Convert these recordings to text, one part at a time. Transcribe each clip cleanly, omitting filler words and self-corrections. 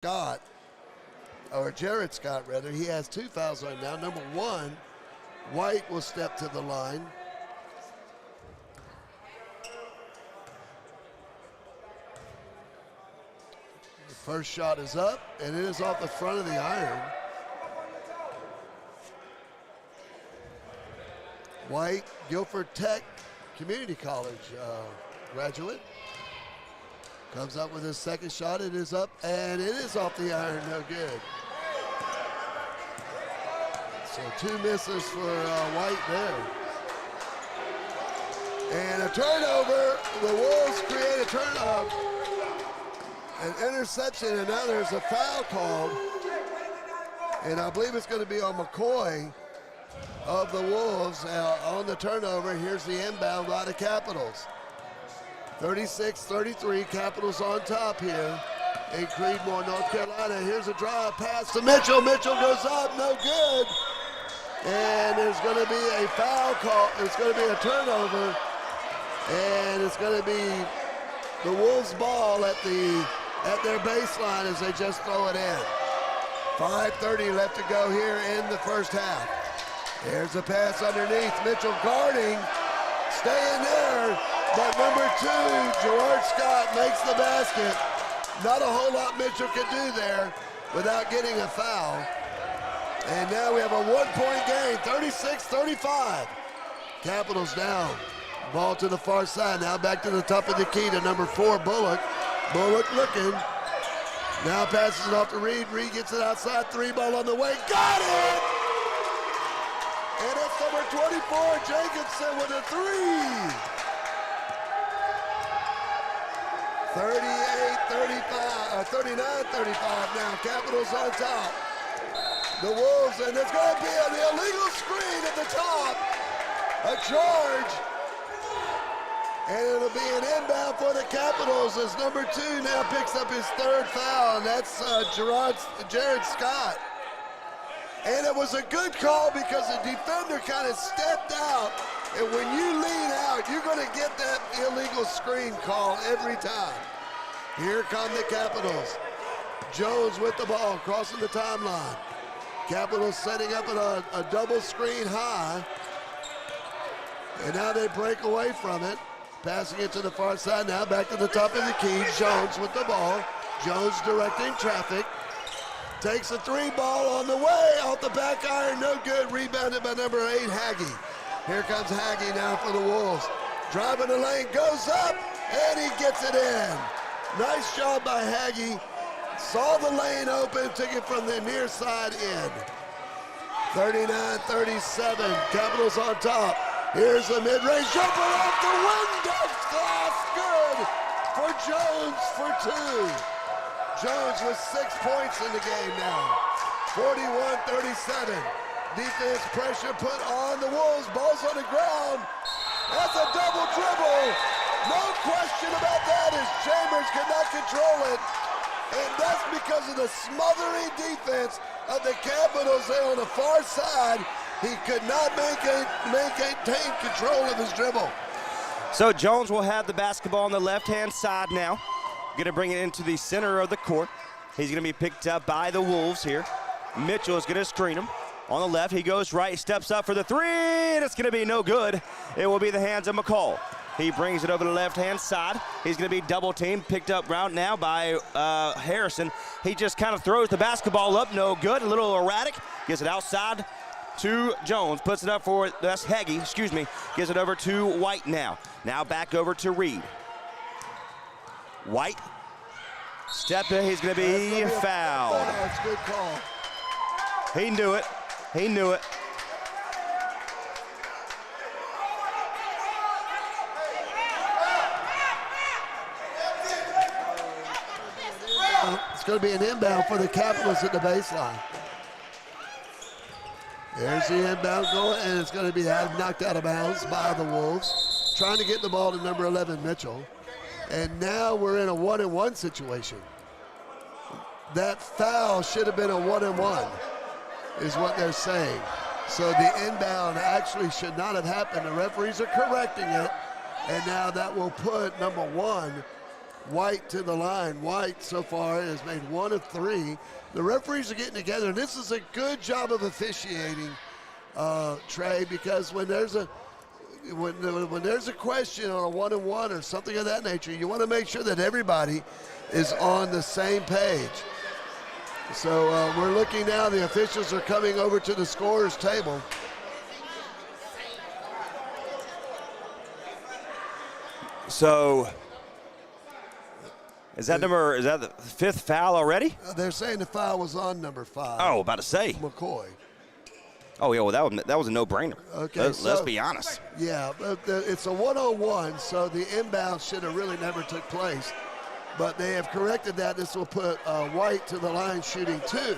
Scott, or Jared Scott rather, he has 2 fouls on him now. Number 1, White will step to the line. The first shot is up, and it is off the front of the iron. White, Guilford Tech Community College graduate. Comes up with his second shot. It is up, and it is off the iron. No good. So 2 misses for White there. And a turnover. The Wolves create a turnover. An interception, and now there's a foul called. And I believe it's going to be on McCoy of the Wolves on the turnover. Here's the inbound by the Capitals. 36-33, Capitals on top here in Creedmoor, North Carolina. Here's a drive pass to Mitchell. Mitchell goes up, no good. And there's going to be a foul call. It's going to be a turnover. And it's going to be the Wolves' ball at their baseline as they just throw it in. 5:30 left to go here in the first half. There's a pass underneath. Mitchell guarding, staying there. But number 2, Gerard Scott makes the basket. Not a whole lot Mitchell could do there without getting a foul. And now we have a 1-point game, 36-35. Capitals down. Ball to the far side. Now back to the top of the key to number 4, Bullock. Bullock looking. Now passes it off to Reed. Reed gets it outside. 3 ball on the way. Got it! And it's number 24, Jacobson with a 3. 39-35 now. Capitals on top. The Wolves, and there's going to be an illegal screen at the top. A charge. And it'll be an inbound for the Capitals as number 2 now picks up his 3rd foul, and that's Jared Scott. And it was a good call because the defender kind of stepped out. And when you lean out, you're going to get that illegal screen call every time. Here come the Capitals. Jones with the ball, crossing the timeline. Capitals setting up a double screen high. And now they break away from it. Passing it to the far side now, back to the top of the key. Jones with the ball. Jones directing traffic. Takes a 3 ball on the way, off the back iron, no good. Rebounded by number 8, Haggy. Here comes Haggy now for the Wolves. Driving the lane, goes up, and he gets it in. Nice job by Haggy. Saw the lane open, took it from the near side in. 39-37, Capitals on top. Here's the mid-range jumper off the window glass, good for Jones for 2. Jones with 6 points in the game now. 41-37. Defense pressure put on the Wolves. Ball's on the ground. That's a double dribble. No question about that as Chambers could not control it. And that's because of the smothering defense of the Capitals there on the far side. He could not maintain control of his dribble. So Jones will have the basketball on the left-hand side now. Going to bring it into the center of the court. He's going to be picked up by the Wolves here. Mitchell is going to screen him. On the left, he goes right, steps up for the 3, and it's going to be no good. It will be the hands of McCall. He brings it over the left-hand side. He's going to be double-teamed, picked up round now by Harrison. He just kind of throws the basketball up, no good, a little erratic. Gets it outside to Jones, puts it up for, that's Haggy, excuse me. Gives it over to White now. Now back over to Reed. White, step in, he's going to be fouled. That's a good call. He knew it. He knew it. It's going to be an inbound for the Capitals at the baseline. There's the inbound going, and it's going to be knocked out of bounds by the Wolves. Trying to get the ball to number 11, Mitchell. And now we're in a 1-and-1 situation. That foul should have been a 1-and-1, is what they're saying. So the inbound actually should not have happened. The referees are correcting it. And now that will put number 1 White to the line. White so far has made 1 of 3. The referees are getting together, and this is a good job of officiating, Trey, because when there's a question on a 1-on-1 or something of that nature, you want to make sure that everybody is on the same page. So we're looking now. The officials are coming over to the scorer's table. So, is that the 5th foul already? They're saying the foul was on number 5. Oh, about to say. McCoy. Oh, yeah, well, that was a no-brainer. Okay, let's be honest. Yeah, but it's a 1-on-1, so the inbound should have really never took place. But they have corrected that. This will put White to the line shooting 2.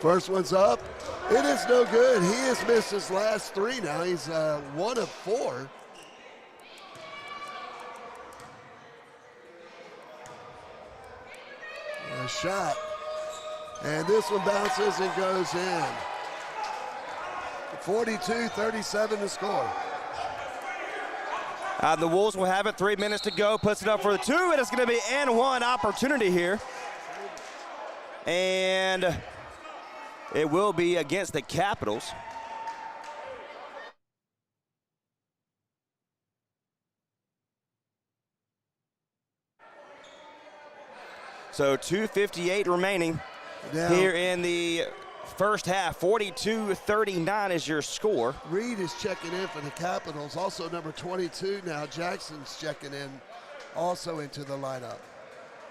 First one's up. It is no good. He has missed his last 3 now. He's 1 of 4. A shot. And this one bounces and goes in. 42-37 to score. The Wolves will have it. 3 minutes to go. Puts it up for the 2, and it's going to be and 1 opportunity here. And it will be against the Capitals. So 2:58 remaining here in the first half. 42-39 is your score. Reed is checking in for the Capitals. Also number 22 now. Jackson's checking in also into the lineup.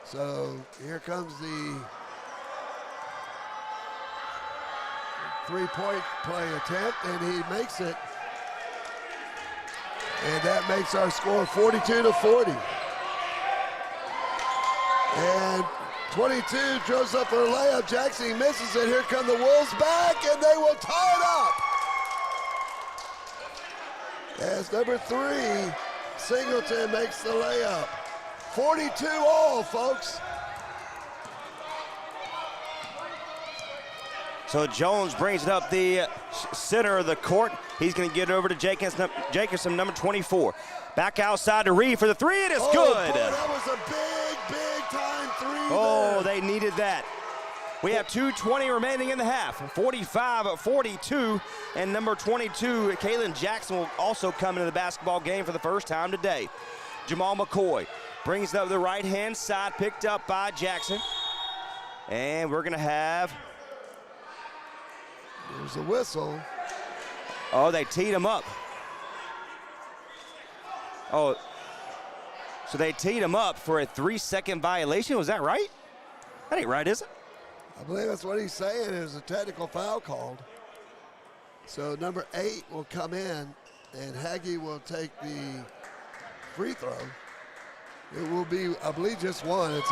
So here comes the 3-point play attempt, and he makes it. And that makes our score 42-40. And 22 throws up for a layup. Jackson, he misses it. Here come the Wolves back, and they will tie it up. As number 3, Singleton makes the layup. 42 all, folks. So Jones brings it up the center of the court. He's going to get it over to Jacobson, number 24. Back outside to Reed for the 3. It is good. Boy, that was a big time 3 Oh, there. they needed that. We have 2:20 remaining in the half. 45-42, and number 22, Kalen Jackson, will also come into the basketball game for the first time today. Jamal McCoy brings it up the right-hand side, picked up by Jackson. And we're going to have... There's a whistle. Oh, they teed him up. Oh, so they teed him up for a 3-second violation. Was that right? That ain't right, is it? I believe that's what he's saying. There's a technical foul called. So number 8 will come in, and Hagee will take the free throw. It will be, I believe, just one. It's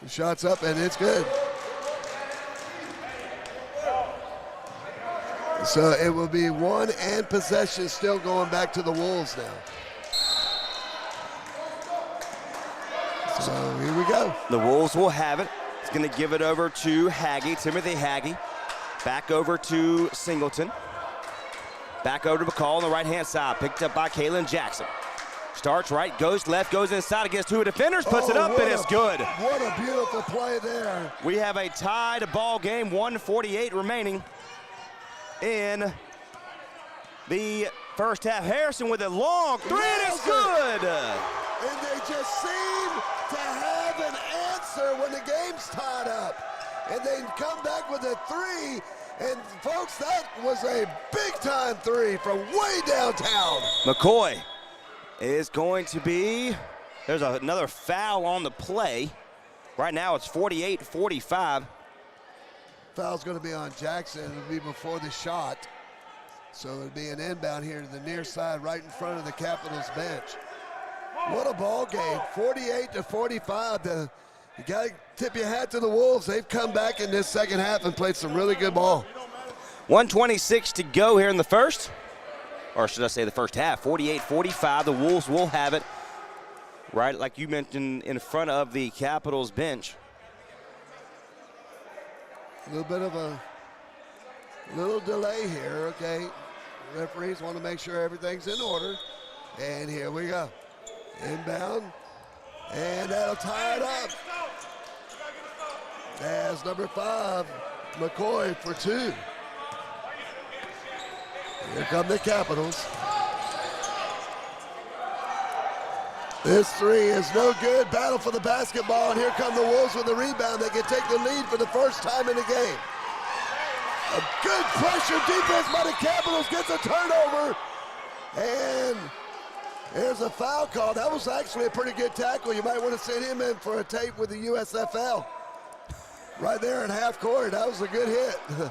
the shot's up, and it's good. So it will be 1 and possession still going back to the Wolves now. So here we go. The Wolves will have it. It's going to give it over to Hagee, Timothy Hagee. Back over to Singleton. Back over to McCall on the right-hand side. Picked up by Kalen Jackson. Starts right, goes left, goes inside against 2 defenders, puts it up, and it's good. What a beautiful play there. We have a tied ball game, 1:48 remaining in the first half. Harrison with a long 3, and it's good. And they just seem to have an answer when the game's tied up. And they come back with a 3. And folks, that was a big-time 3 from way downtown. McCoy is going to be, there's another foul on the play. Right now it's 48-45. Foul's going to be on Jackson. It'll be before the shot. So it'll be an inbound here to the near side right in front of the Capitals bench. What a ball game, 48-45. You got to tip your hat to the Wolves. They've come back in this second half and played some really good ball. 1:26 to go here in the first, or should I say the first half. 48-45, the Wolves will have it right, like you mentioned, in front of the Capitals bench. A little bit of a little delay here, okay. Referees want to make sure everything's in order. And here we go. Inbound. And that'll tie it up. As number 5, McCoy for 2. Here come the Capitals. This 3 is no good. Battle for the basketball, and here come the Wolves with the rebound. They can take the lead for the first time in the game. A good pressure defense by the Capitals, gets a turnover. And there's a foul call. That was actually a pretty good tackle. You might want to send him in for a tape with the USFL. Right there in half court, that was a good hit. The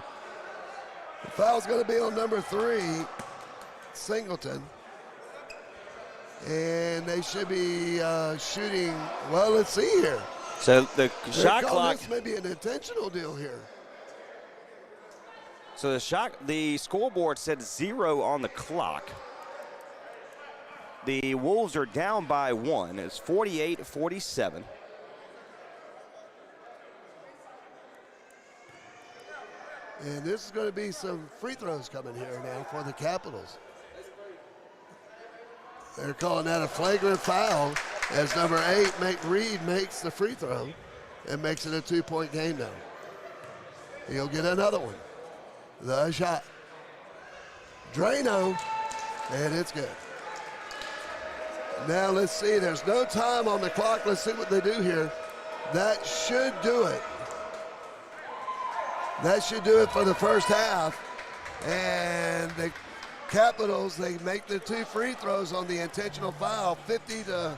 foul's going to be on number 3, Singleton. And they should be shooting, well, let's see here. So the shot clock. This may be an intentional deal here. So the scoreboard said 0 on the clock. The Wolves are down by 1. It's 48-47. And this is going to be some free throws coming here now for the Capitals. They're calling that a flagrant foul as number 8, Reed, makes the free throw and makes it a 2-point game now. He'll get another one. The shot. Drano, and it's good. Now let's see, there's no time on the clock. Let's see what they do here. That should do it. That should do it for the first half. And the Capitals, they make their 2 free throws on the intentional foul, 50-47.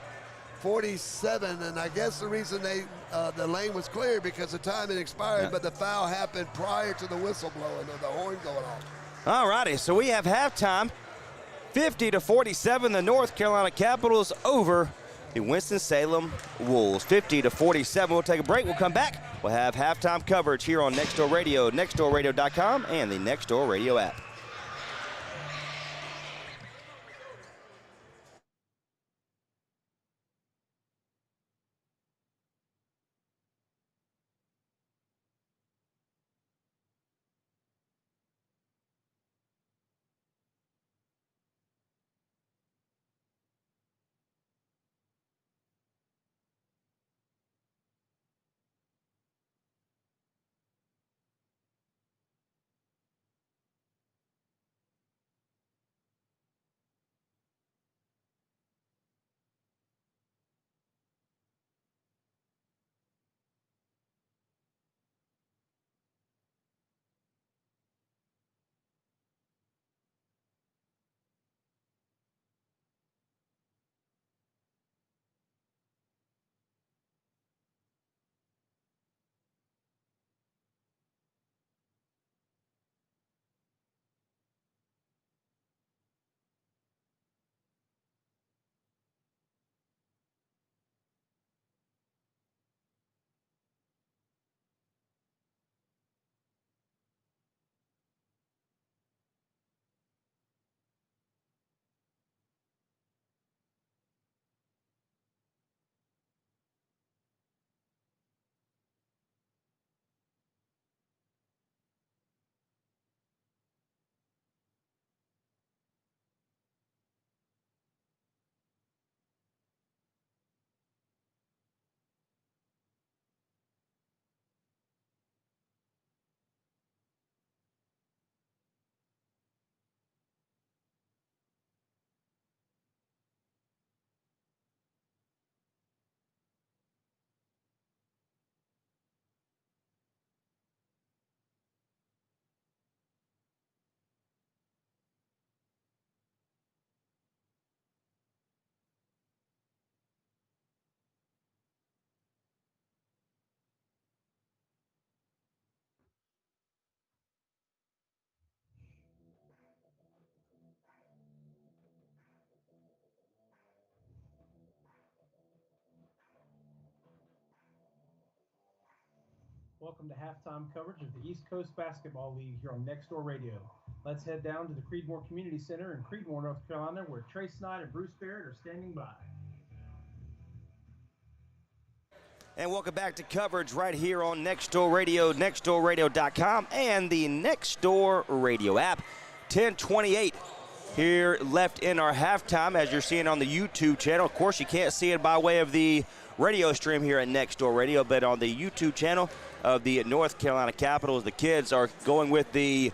And I guess the reason the lane was clear because the time had expired, but the foul happened prior to the whistle blowing or the horn going off. All righty, so we have halftime. 50-47, the North Carolina Capitals over the Winston-Salem Wolves. 50-47. We'll take a break. We'll come back. We'll have halftime coverage here on Nextdoor Radio, nextdoorradio.com, and the Nextdoor Radio app. Welcome to halftime coverage of the East Coast Basketball League here on Nextdoor Radio. Let's head down to the Creedmoor Community Center in Creedmoor, North Carolina, where Trace Knight and Bruce Barrett are standing by. And welcome back to coverage right here on Nextdoor Radio, nextdoorradio.com, and the Nextdoor Radio app. 10:28 here left in our halftime, as you're seeing on the YouTube channel. Of course, you can't see it by way of the radio stream here at Next Door Radio, but on the YouTube channel of the North Carolina Capitals, the kids are going with the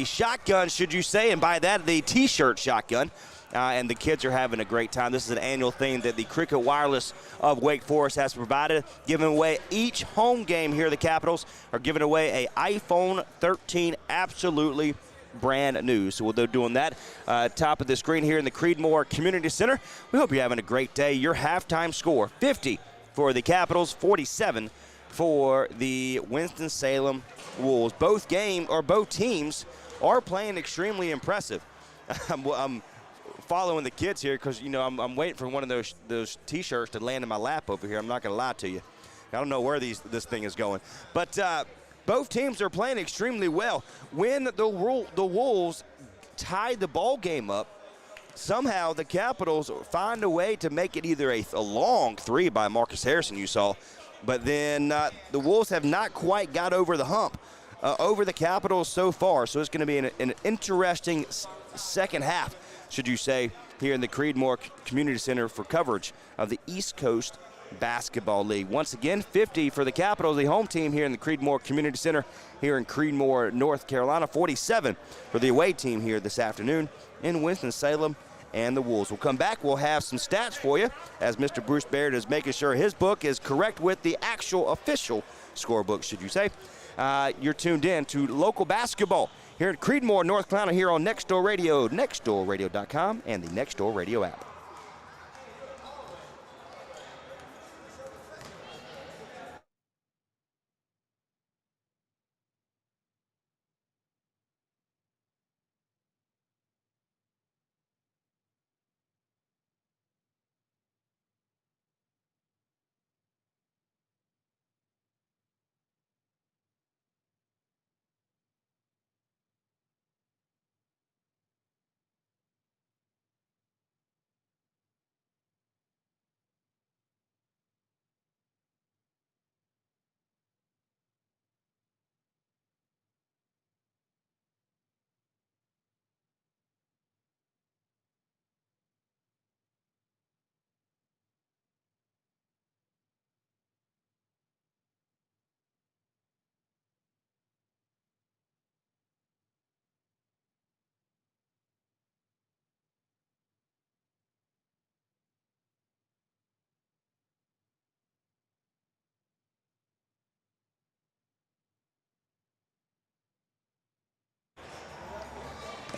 shotgun, should you say, and by that, the T-shirt shotgun. And the kids are having a great time. This is an annual thing that the Cricket Wireless of Wake Forest has provided, giving away each home game here. The Capitals are giving away a iPhone 13, absolutely brand new. So they're doing that top of the screen here in the Creedmoor Community Center. We hope you're having a great day. Your halftime score, 50 for the Capitals, 47 for the Winston-Salem Wolves. Both teams are playing extremely impressive. I'm following the kids here because, you know, I'm waiting for one of those T-shirts to land in my lap over here. I'm not going to lie to you. I don't know where this thing is going. But both teams are playing extremely well. When the Wolves tied the ball game up, somehow the Capitals find a way to make it either a long three by Marcus Harrison, you saw, but then the Wolves have not quite got over the hump over the Capitals so far. So it's going to be an interesting second half, should you say, here in the Creedmoor Community Center for coverage of the East Coast Basketball League. Once again, 50 for the Capitals, the home team here in the Creedmoor Community Center here in Creedmoor, North Carolina. 47 for the away team here this afternoon in Winston-Salem and the Wolves. We'll come back. We'll have some stats for you as Mr. Bruce Baird is making sure his book is correct with the actual official scorebook, should you say. You're tuned in to local basketball here in Creedmoor, North Carolina, here on Next Door Radio, nextdoorradio.com, and the Next Door Radio app.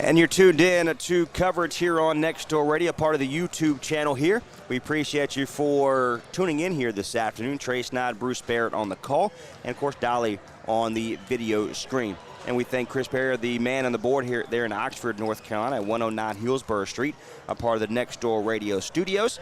And you're tuned in to coverage here on Next Door Radio, part of the YouTube channel here. We appreciate you for tuning in here this afternoon. Trey Snyder, Bruce Barrett on the call, and, of course, Dolly on the video screen. And we thank Chris Perry, the man on the board here there in Oxford, North Carolina, at 109 Hillsborough Street, a part of the Next Door Radio studios.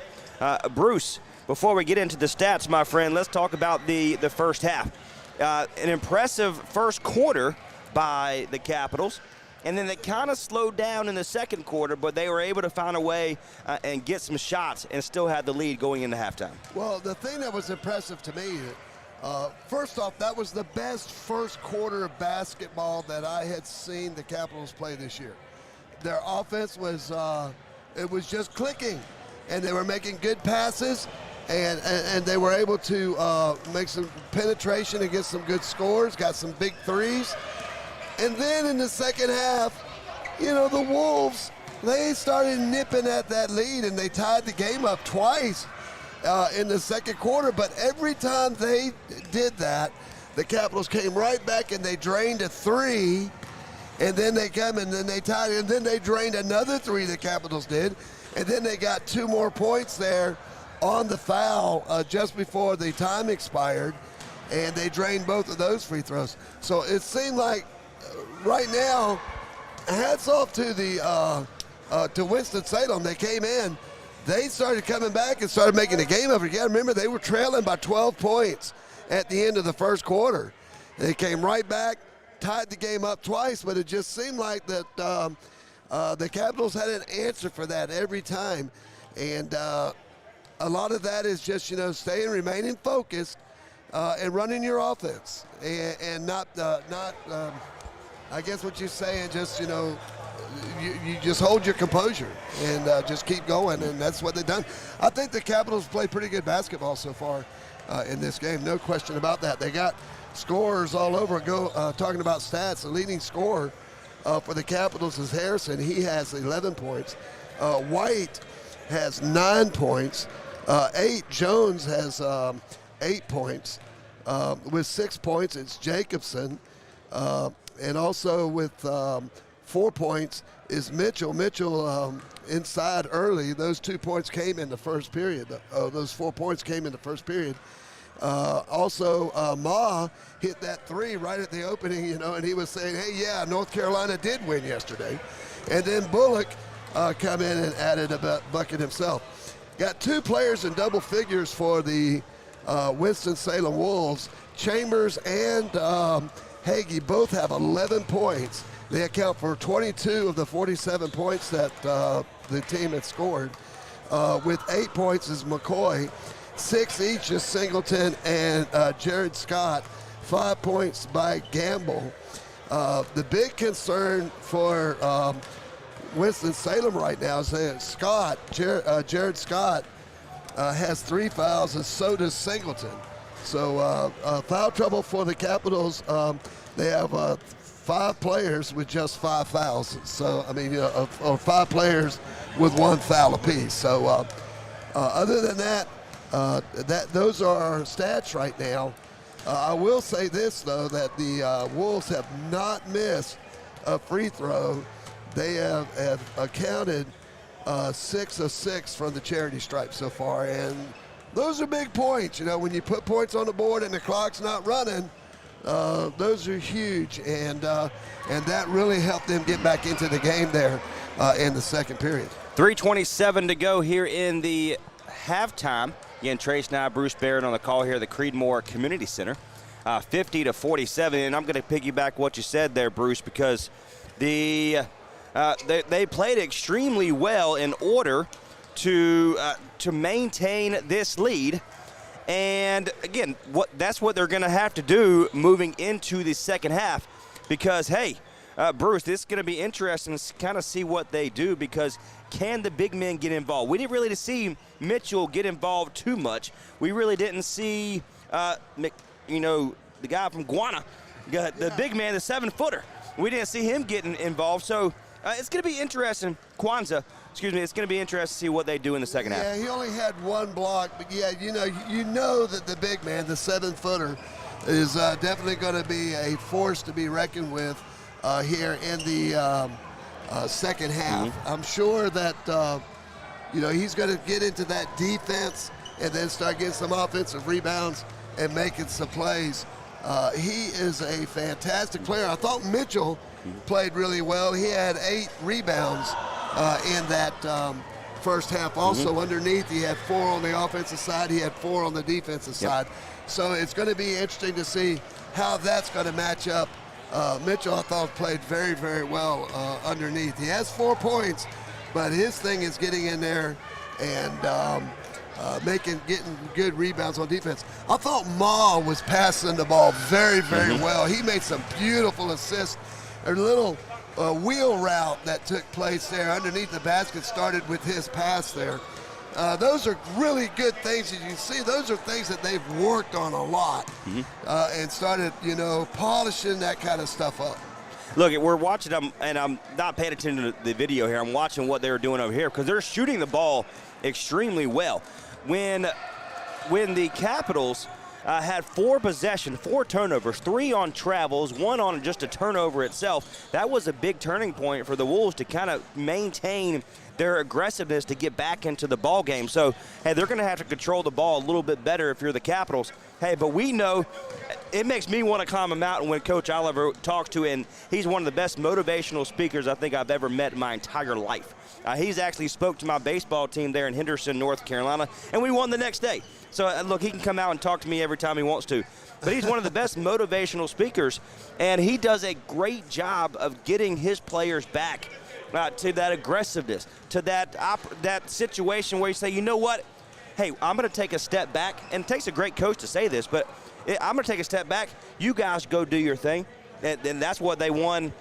Bruce, before we get into the stats, my friend, let's talk about the first half. An impressive first quarter by the Capitals. And then they kind of slowed down in the second quarter, but they were able to find a way and get some shots and still had the lead going into halftime. Well, the thing that was impressive to me, first off, that was the best first quarter of basketball that I had seen the Capitals play this year. Their offense was, it was just clicking, and they were making good passes, and they were able to make some penetration and get some good scores, got some big threes. And then in the second half, you know, the Wolves, they started nipping at that lead, and they tied the game up twice in the second quarter. But every time they did that, the Capitals came right back and they drained a three, and then they come and then they tied it, and then they drained another three, the Capitals did, and then they got 2 more points there on the foul just before the time expired, and they drained both of those free throws. So it seemed like right now, hats off to to Winston-Salem. They came in, they started coming back and started making a game of it. You got to remember, they were trailing by 12 points at the end of the first quarter. They came right back, tied the game up twice, but it just seemed like that the Capitals had an answer for that every time. And a lot of that is just, you know, remaining focused and running your offense and not I guess what you're saying, just, you just hold your composure and just keep going, and that's what they've done. I think the Capitals play pretty good basketball so far in this game, no question about that. They got scorers all over. Talking about stats, the leading scorer for the Capitals is Harrison. He has 11 points. White has 9 points. 8, Jones has 8 points. With 6 points, it's Jacobson. And also with 4 points is Mitchell. Mitchell inside early. Those 2 points came in the first period. Those 4 points came in the first period. Also, Ma hit that 3 right at the opening, and he was saying, hey, yeah, North Carolina did win yesterday. And then Bullock come in and added a bucket himself. Got 2 players in double figures for the Winston-Salem Wolves. Chambers and Hagee both have 11 points. They account for 22 of the 47 points that the team had scored. With 8 points is McCoy. 6 each is Singleton and Jared Scott. 5 points by Gamble. The big concern for Winston-Salem right now is that Jared Scott has 3 fouls, and so does Singleton. So foul trouble for the Capitals. They have 5 players with just 5 fouls. So, or 5 players with 1 foul apiece. So other than that, those are our stats right now. I will say this, though, that the Wolves have not missed a free throw. They have accounted 6 of 6 from the charity stripe so far, and those are big points. When you put points on the board and the clock's not running, those are huge, and that really helped them get back into the game there in the second period. 3:27 to go here in the halftime. Again, Trace Nye, Bruce Barrett on the call here at the Creedmoor Community Center. 50-47, and I'm going to piggyback what you said there, Bruce, because they played extremely well in order to maintain this lead. And again, that's what they're going to have to do moving into the second half, because hey, Bruce, this is going to be interesting to kind of see what they do, because can the big men get involved? We didn't really see Mitchell get involved too much. We really didn't see, the guy from Guana, the big man, the 7-footer. We didn't see him getting involved. So it's going to be interesting. It's going to be interesting to see what they do in the second half. Yeah, he only had 1 block, but yeah, you know that the big man, the 7-footer, is definitely going to be a force to be reckoned with here in the second half. Mm-hmm. I'm sure that he's going to get into that defense and then start getting some offensive rebounds and making some plays. He is a fantastic player. I thought Mitchell played really well. He had 8 rebounds in that first half. Also underneath, he had 4 on the offensive side. He had 4 on the defensive side. So it's going to be interesting to see how that's going to match up. Mitchell, I thought, played very, very well underneath. He has 4 points, but his thing is getting in there and getting good rebounds on defense. I thought Ma was passing the ball very, very well. He made some beautiful assists. A little wheel route that took place there underneath the basket started with his pass there. Those are really good things. As you see, those are things that they've worked on a lot and started, polishing that kind of stuff up. Look, we're watching them, and I'm not paying attention to the video here. I'm watching what they're doing over here because they're shooting the ball extremely well. When the Capitals had 4 possessions, 4 turnovers, 3 on travels, 1 on just a turnover itself, that was a big turning point for the Wolves to kind of maintain their aggressiveness to get back into the ball game. So, hey, they're going to have to control the ball a little bit better if you're the Capitals. Hey, but we know it makes me want to climb a mountain when Coach Oliver talks to, and he's one of the best motivational speakers I think I've ever met in my entire life. He's actually spoke to my baseball team there in Henderson, North Carolina, and we won the next day. So, look, he can come out and talk to me every time he wants to. But he's one of the best motivational speakers, and he does a great job of getting his players back to that aggressiveness, to that situation where you say, you know what, hey, I'm going to take a step back, and it takes a great coach to say this, but I'm going to take a step back. You guys go do your thing. and that's what they won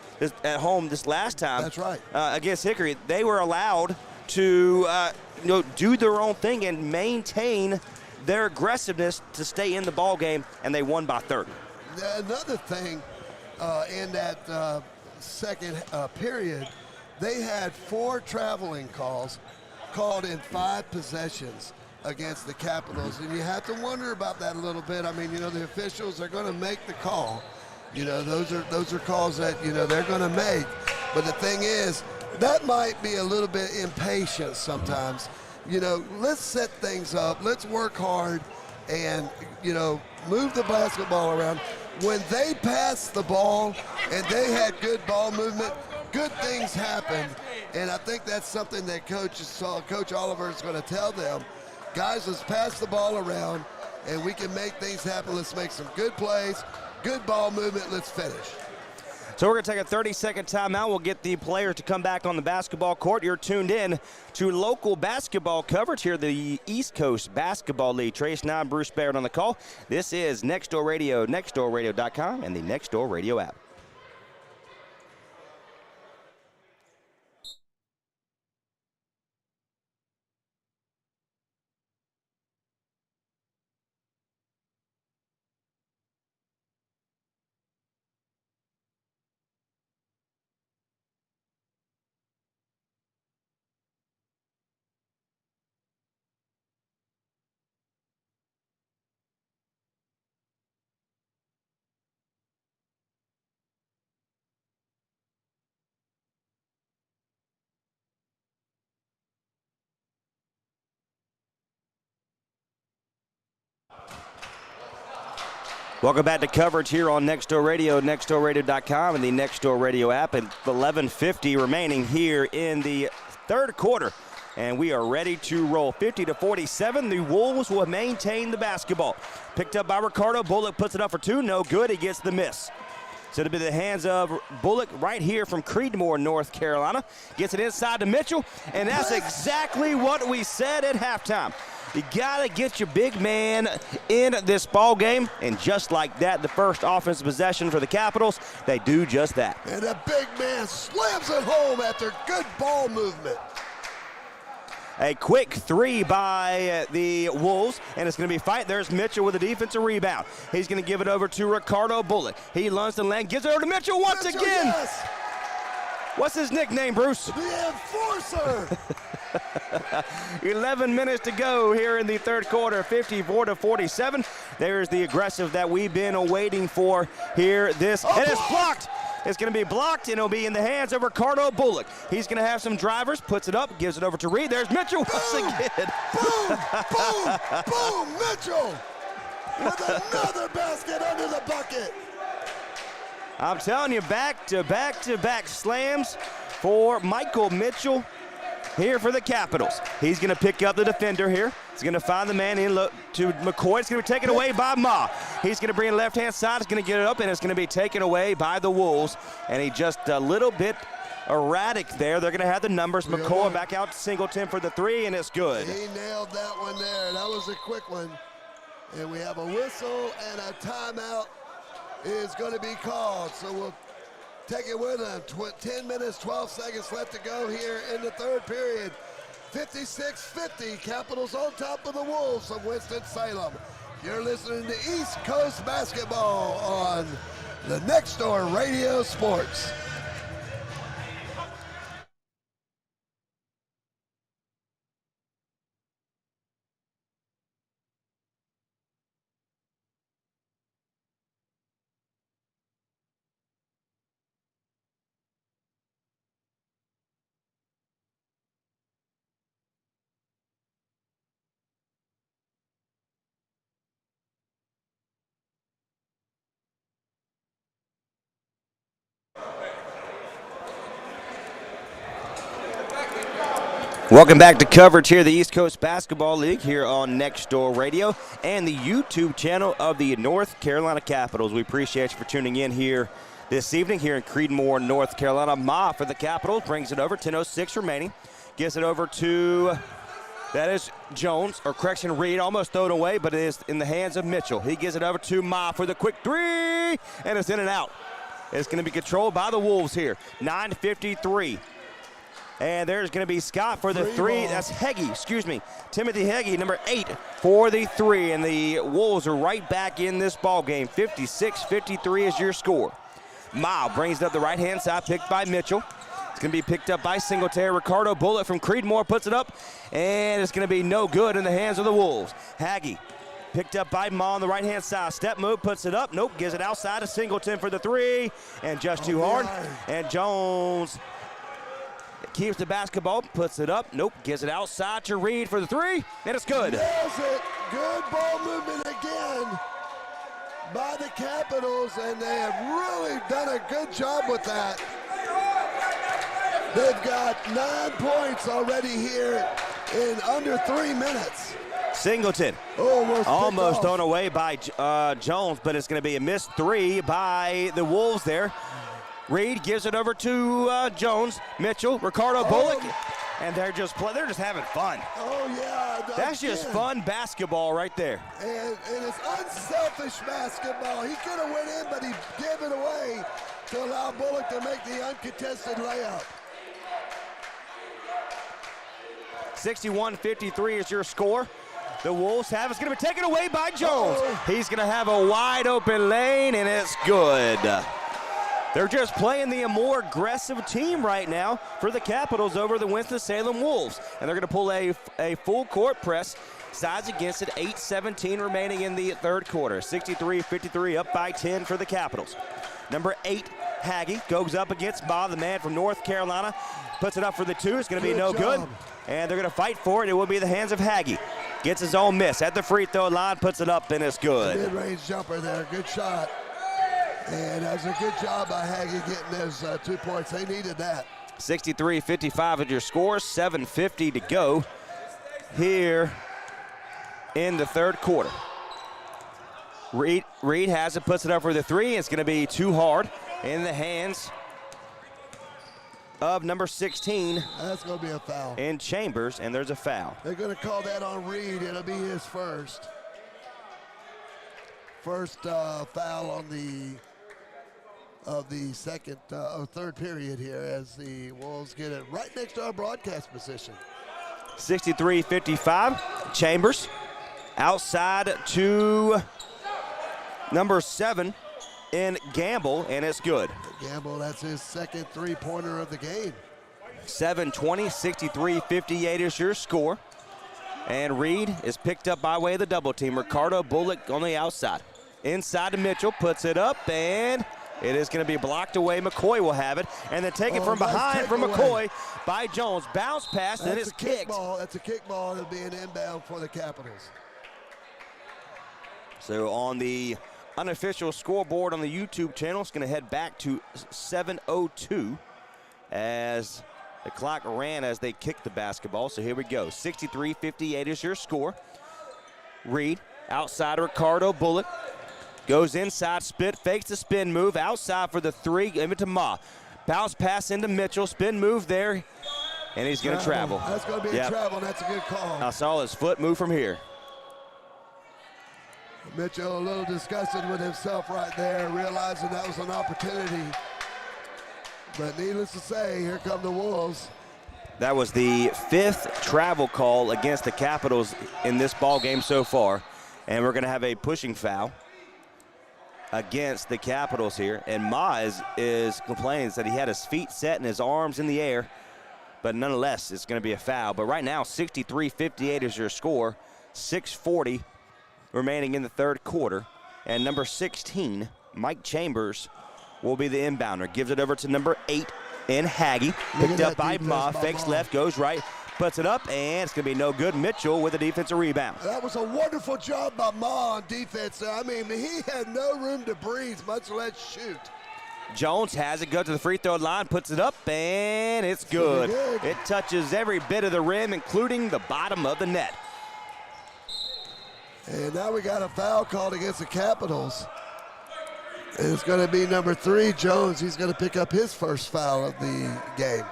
at home this last time. That's right. Against Hickory. They were allowed to do their own thing and maintain their aggressiveness to stay in the ball game, and they won by 30. Another thing in that second period, they had 4 traveling calls called in 5 possessions against the Capitals, and you have to wonder about that a little bit. I mean, the officials are going to make the call. Those are calls that they're going to make. But the thing is, that might be a little bit impatient sometimes. Let's set things up. Let's work hard, and move the basketball around. When they passed the ball and they had good ball movement, good things happened. And I think that's something that Coach Oliver is going to tell them. Guys, let's pass the ball around, and we can make things happen. Let's make some good plays, good ball movement. Let's finish. So we're going to take a 30-second timeout. We'll get the players to come back on the basketball court. You're tuned in to local basketball coverage here, the East Coast Basketball League. Trace 9, Bruce Barrett on the call. This is Next Door Radio, nextdoorradio.com, and the Next Door Radio app. Welcome back to coverage here on Next Door Radio, nextdoorradio.com, and the Next Door Radio app. And 11:50 remaining here in the third quarter, and we are ready to roll. 50-47. The Wolves will maintain the basketball. Picked up by Ricardo. Bullock puts it up for 2. No good. He gets the miss. So it'll be the hands of Bullock right here from Creedmoor, North Carolina. Gets it inside to Mitchell, and that's exactly what we said at halftime. You gotta get your big man in this ball game, and just like that, the first offensive possession for the Capitals, they do just that. And the big man slams it home after good ball movement. A quick 3 by the Wolves, and it's going to be fight. There's Mitchell with a defensive rebound. He's going to give it over to Ricardo Bullock. He lunges the lane, gives it over to Mitchell once again. Yes. What's his nickname, Bruce? The Enforcer. 11 minutes to go here in the third quarter, 54-47. There's the aggressive that we've been waiting for here. And it's blocked. It's going to be blocked, and it'll be in the hands of Ricardo Bullock. He's going to have some drivers, puts it up, gives it over to Reed. There's Mitchell once again. Boom, boom, boom, Mitchell with another basket under the bucket. I'm telling you, back-to-back slams for Michael Mitchell here for the Capitals. He's going to pick up the defender here. He's going to find the man in to McCoy. It's going to be taken away by Ma. He's going to bring it left-hand side. He's going to get it up, and it's going to be taken away by the Wolves. And he just a little bit erratic there. They're going to have the numbers. McCoy back out to Singleton for the 3, and it's good. He nailed that one there. That was a quick one. And we have a whistle and a timeout is going to be called. So we'll take it with them. 10 minutes, 12 seconds left to go here in the third period. 56-50, Capitals on top of the Wolves of Winston-Salem. You're listening to East Coast Basketball on the Next Door Radio Sports. Welcome back to coverage here, the East Coast Basketball League here on Next Door Radio and the YouTube channel of the North Carolina Capitals. We appreciate you for tuning in here this evening here in Creedmoor, North Carolina. Ma for the Capitals brings it over, 10:06 remaining. Gets it over to, that is Jones, or correction, Reed, almost thrown away, but it is in the hands of Mitchell. He gives it over to Ma for the quick 3, and it's in and out. is going to be controlled by the Wolves here. 9:53. And there's going to be Scott for the three. That's Heggie, excuse me. Timothy Heggie, number 8 for the three. And the Wolves are right back in this ball game. 56-53 is your score. Mile brings it up the right-hand side, picked by Mitchell. It's going to be picked up by Singletary. Ricardo Bullock from Creedmoor puts it up, and it's going to be no good in the hands of the Wolves. Haggie picked up by Ma on the right-hand side. Step move, puts it up. Nope, gives it outside to Singleton for the three, and just too hard. And Jones keeps the basketball, puts it up. Nope, gives it outside to Reed for the three, and it's good. Nails it. Good ball movement again by the Capitals, and they have really done a good job with that. They've got 9 points already here in under 3 minutes. Singleton almost thrown away by Jones, but it's going to be a missed three by the Wolves there. Reed gives it over to Jones, Mitchell, Ricardo Bullock, and they're just having fun. Oh yeah, that's just fun basketball right there. And it's unselfish basketball. He could have went in, but he gave it away to allow Bullock to make the uncontested layup. 61-53 is your score. The Wolves have it's going to be taken away by Jones. He's going to have a wide open lane, and it's good. They're just playing the more aggressive team right now for the Capitals over the Winston-Salem Wolves. And they're going to pull a full court press. Sides against it, 8:17 remaining in the third quarter. 63-53 up by 10 for the Capitals. Number 8, Haggie, goes up against Bob, the man from North Carolina. Puts it up for the two. It's going to be no good. And they're going to fight for it. It will be the hands of Haggie. Gets his own miss at the free throw line, puts it up, and it's good. Mid-range jumper there, good shot. And that was a good job by Haggie getting those 2 points. They needed that. 63-55 is your score, 7:50 to go here in the third quarter. Reed has it, puts it up for the three. It's going to be too hard in the hands of number 16. That's going to be a foul. In Chambers, and there's a foul. They're going to call that on Reed. It'll be his first. First foul on the third period here as the Wolves get it right next to our broadcast position. 63-55. Chambers outside to number 7 in Gamble, and it's good. Gamble, that's his second three-pointer of the game. 7:20, 63-58 is your score. And Reed is picked up by way of the double team. Ricardo Bullock on the outside. Inside to Mitchell, puts it up, and it is going to be blocked away. McCoy will have it, and then taken from behind from McCoy by Jones. Bounce pass, and it's kicked. That's a kick ball. It'll be an inbound for the Capitals. So on the unofficial scoreboard on the YouTube channel, it's going to head back to 7:02 as the clock ran as they kicked the basketball. So here we go. 63-58 is your score. Reed outside Ricardo Bullock. Goes inside, fakes the spin move, outside for the three, give it to Ma. Bounce pass into Mitchell, spin move there, and he's going to travel. That's going to be a travel, and that's a good call. I saw his foot move from here. Mitchell a little disgusted with himself right there, realizing that was an opportunity. But needless to say, here come the Wolves. That was the 5th travel call against the Capitals in this ball game so far, and we're going to have a pushing foul against the Capitals here. And Ma is complaining that he had his feet set and his arms in the air, but nonetheless, it's going to be a foul. But right now, 63-58 is your score. 6:40 remaining in the third quarter. And number 16, Mike Chambers, will be the inbounder. Gives it over to number 8 in Haggie. Picked up by Ma, fakes left, goes right, puts it up, and it's going to be no good. Mitchell with a defensive rebound. That was a wonderful job by Ma on defense. I mean, he had no room to breathe, much less shoot. Jones has it, goes to the free throw line, puts it up, and it's good. It touches every bit of the rim, including the bottom of the net. And now we got a foul called against the Capitals. And it's going to be number 3, Jones. He's going to pick up his first foul of the game.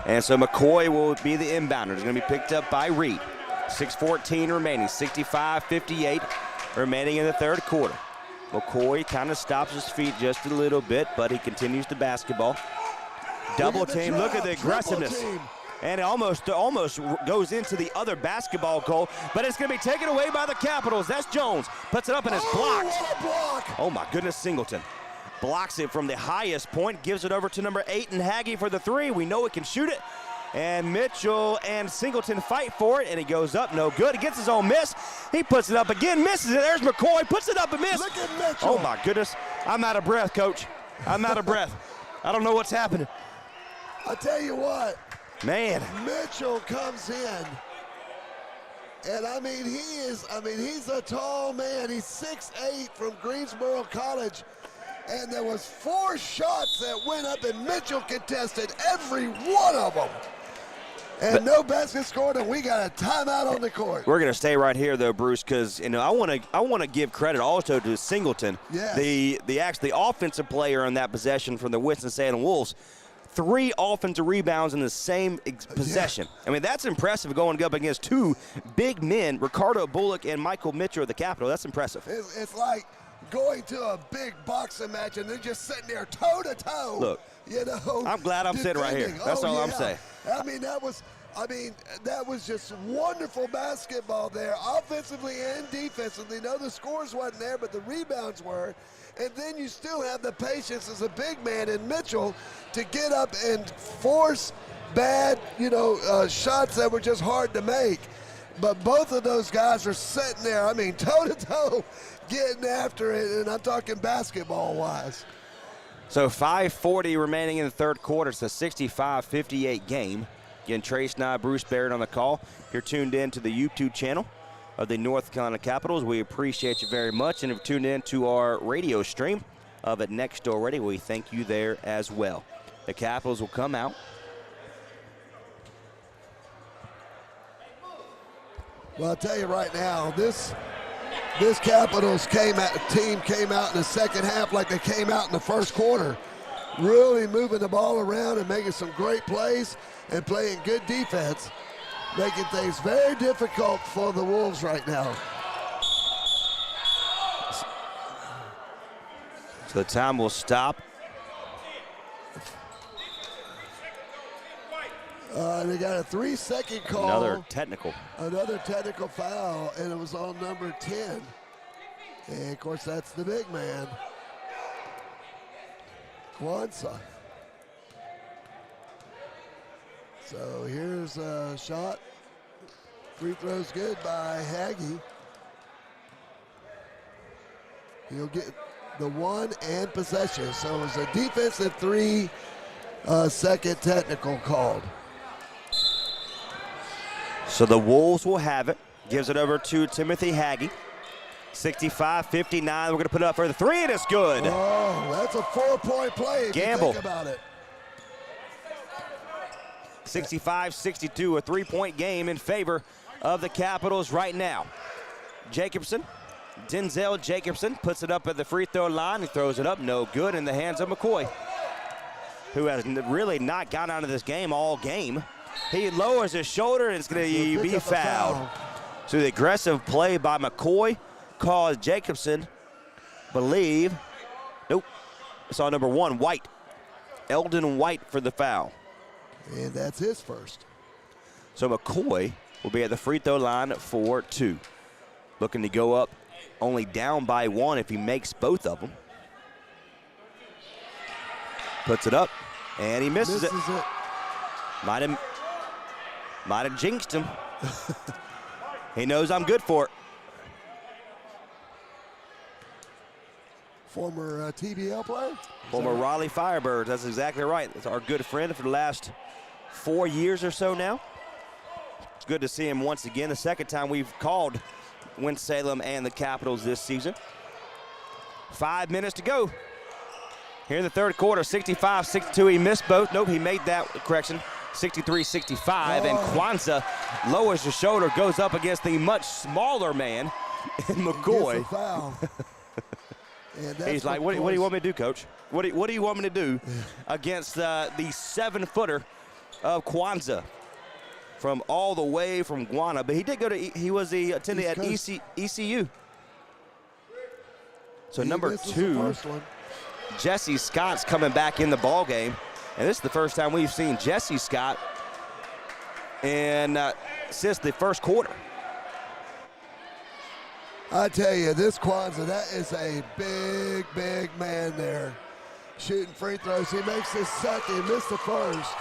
And so McCoy will be the inbounder. It's going to be picked up by Reed. 6:14 remaining, 65-58 remaining in the third quarter. McCoy kind of stops his feet just a little bit, but he continues the basketball. Double team, look at the aggressiveness. And it almost goes into the other basketball goal, but it's going to be taken away by the Capitals. That's Jones. Puts it up and it's blocked. What a block. Oh, my goodness, Singleton. Blocks it from the highest point, gives it over to number 8 and Haggy for the 3. We know he can shoot it. And Mitchell and Singleton fight for it, and he goes up, no good. He gets his own miss. He puts it up again, misses it. There's McCoy, puts it up and misses. Look at Mitchell. Oh, my goodness. I'm out of breath, Coach. I'm out of breath. I don't know what's happening. I tell you what. Man. Mitchell comes in. And I mean, he's a tall man. He's 6'8" from Greensboro College. And there was 4 shots that went up, and Mitchell contested every one of them. And no basket scored, and we got a timeout on the court. We're going to stay right here, though, Bruce, because I want to give credit also to Singleton, yes. the offensive player on that possession from the Winston-Salem Wolves. 3 offensive rebounds in the same possession. Yeah. I mean, that's impressive going up against 2 big men, Ricardo Bullock and Michael Mitchell of the Capitol. That's impressive. It's like going to a big boxing match and they're just sitting there toe-to-toe. Look, I'm glad I'm sitting right here. That's all I'm saying. I mean, that was just wonderful basketball there, offensively and defensively. No, the scores wasn't there, but the rebounds were. And then you still have the patience as a big man in Mitchell to get up and force bad, shots that were just hard to make. But both of those guys are sitting there, toe-to-toe, getting after it, and I'm talking basketball-wise. So 5:40 remaining in the third quarter. It's a 65-58 game. Again, Trace Nye, Bruce Barrett on the call. You're tuned in to the YouTube channel of the North Carolina Capitals. We appreciate you very much, and if you've tuned in to our radio stream of it Next Door Radio, we thank you there as well. The Capitals will come out. Well, I'll tell you right now, this Capitals team came out in the second half like they came out in the first quarter, really moving the ball around and making some great plays and playing good defense, making things very difficult for the Wolves right now. So the time will stop. They got a 3-second call. Another technical foul, and it was on number 10. And, of course, that's the big man, Kwanzaa. So here's a shot. Free throw's good by Haggy. He'll get the 1 and possession. So it was a defensive 3-second technical called. So the Wolves will have it. Gives it over to Timothy Haggy. 65-59. We're going to put it up for the 3, and it's good. Oh, that's a 4-point play if Gamble. you think about it. 65-62, a 3-point game in favor of the Capitals right now. Denzel Jacobson puts it up at the free throw line. He throws it up, no good, in the hands of McCoy, who has really not gotten out of this game all game. He lowers his shoulder, and it's going to be fouled. So the aggressive play by McCoy caused Jacobson, nope, it's on number 1, White. Eldon White for the foul. And that's his first. So McCoy will be at the free throw line for 2. Looking to go up only down by 1 if he makes both of them. Puts it up, and he misses it. Might have jinxed him. He knows I'm good for it. Former TBL player? Former Raleigh Firebirds, that's exactly right. That's our good friend for the last 4 years or so now. It's good to see him once again. The second time we've called Winston-Salem and the Capitals this season. 5 minutes to go here in the third quarter. 65-62, he missed both. Nope, he made that correction. 63-65, and Kwanzaa lowers his shoulder, goes up against the much smaller man in McCoy. He's like, what do you want me to do, Coach? What do you want me to do against the 7-footer of Kwanzaa from all the way from Guana? But he did go to, he attended at ECU. So He number misses the 2, first one. Jesse Scott's coming back in the ball game, and this is the first time we've seen Jesse Scott since the first quarter. I tell you, this Kwanzaa, that is a big, big man there. Shooting free throws. He makes his second, he missed the first.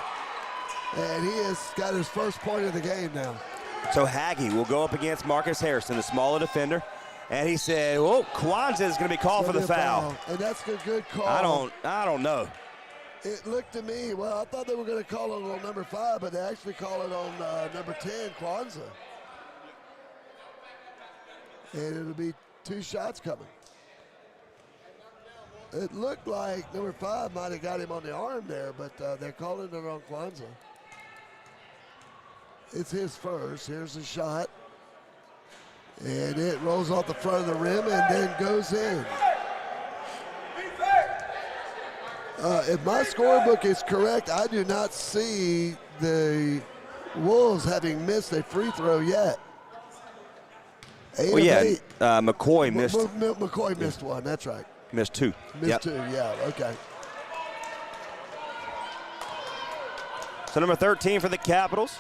And he has got his first point of the game now. So Haggie will go up against Marcus Harrison, the smaller defender. And he said, well, Kwanzaa is going to be called for the foul. And that's a good call. I don't know. It looked to me, well, I thought they were going to call it on number 5, but they actually call it on number 10, Kwanzaa. And it'll be 2 shots coming. It looked like number 5 might have got him on the arm there, but they're calling it on Kwanzaa. It's his first. Here's the shot. And it rolls off the front of the rim and then goes in. If my scorebook is correct, I do not see the Wolves having missed a free throw yet. McCoy missed. McCoy missed one, that's right. Missed 2. Missed 2, yeah, okay. So number 13 for the Capitals.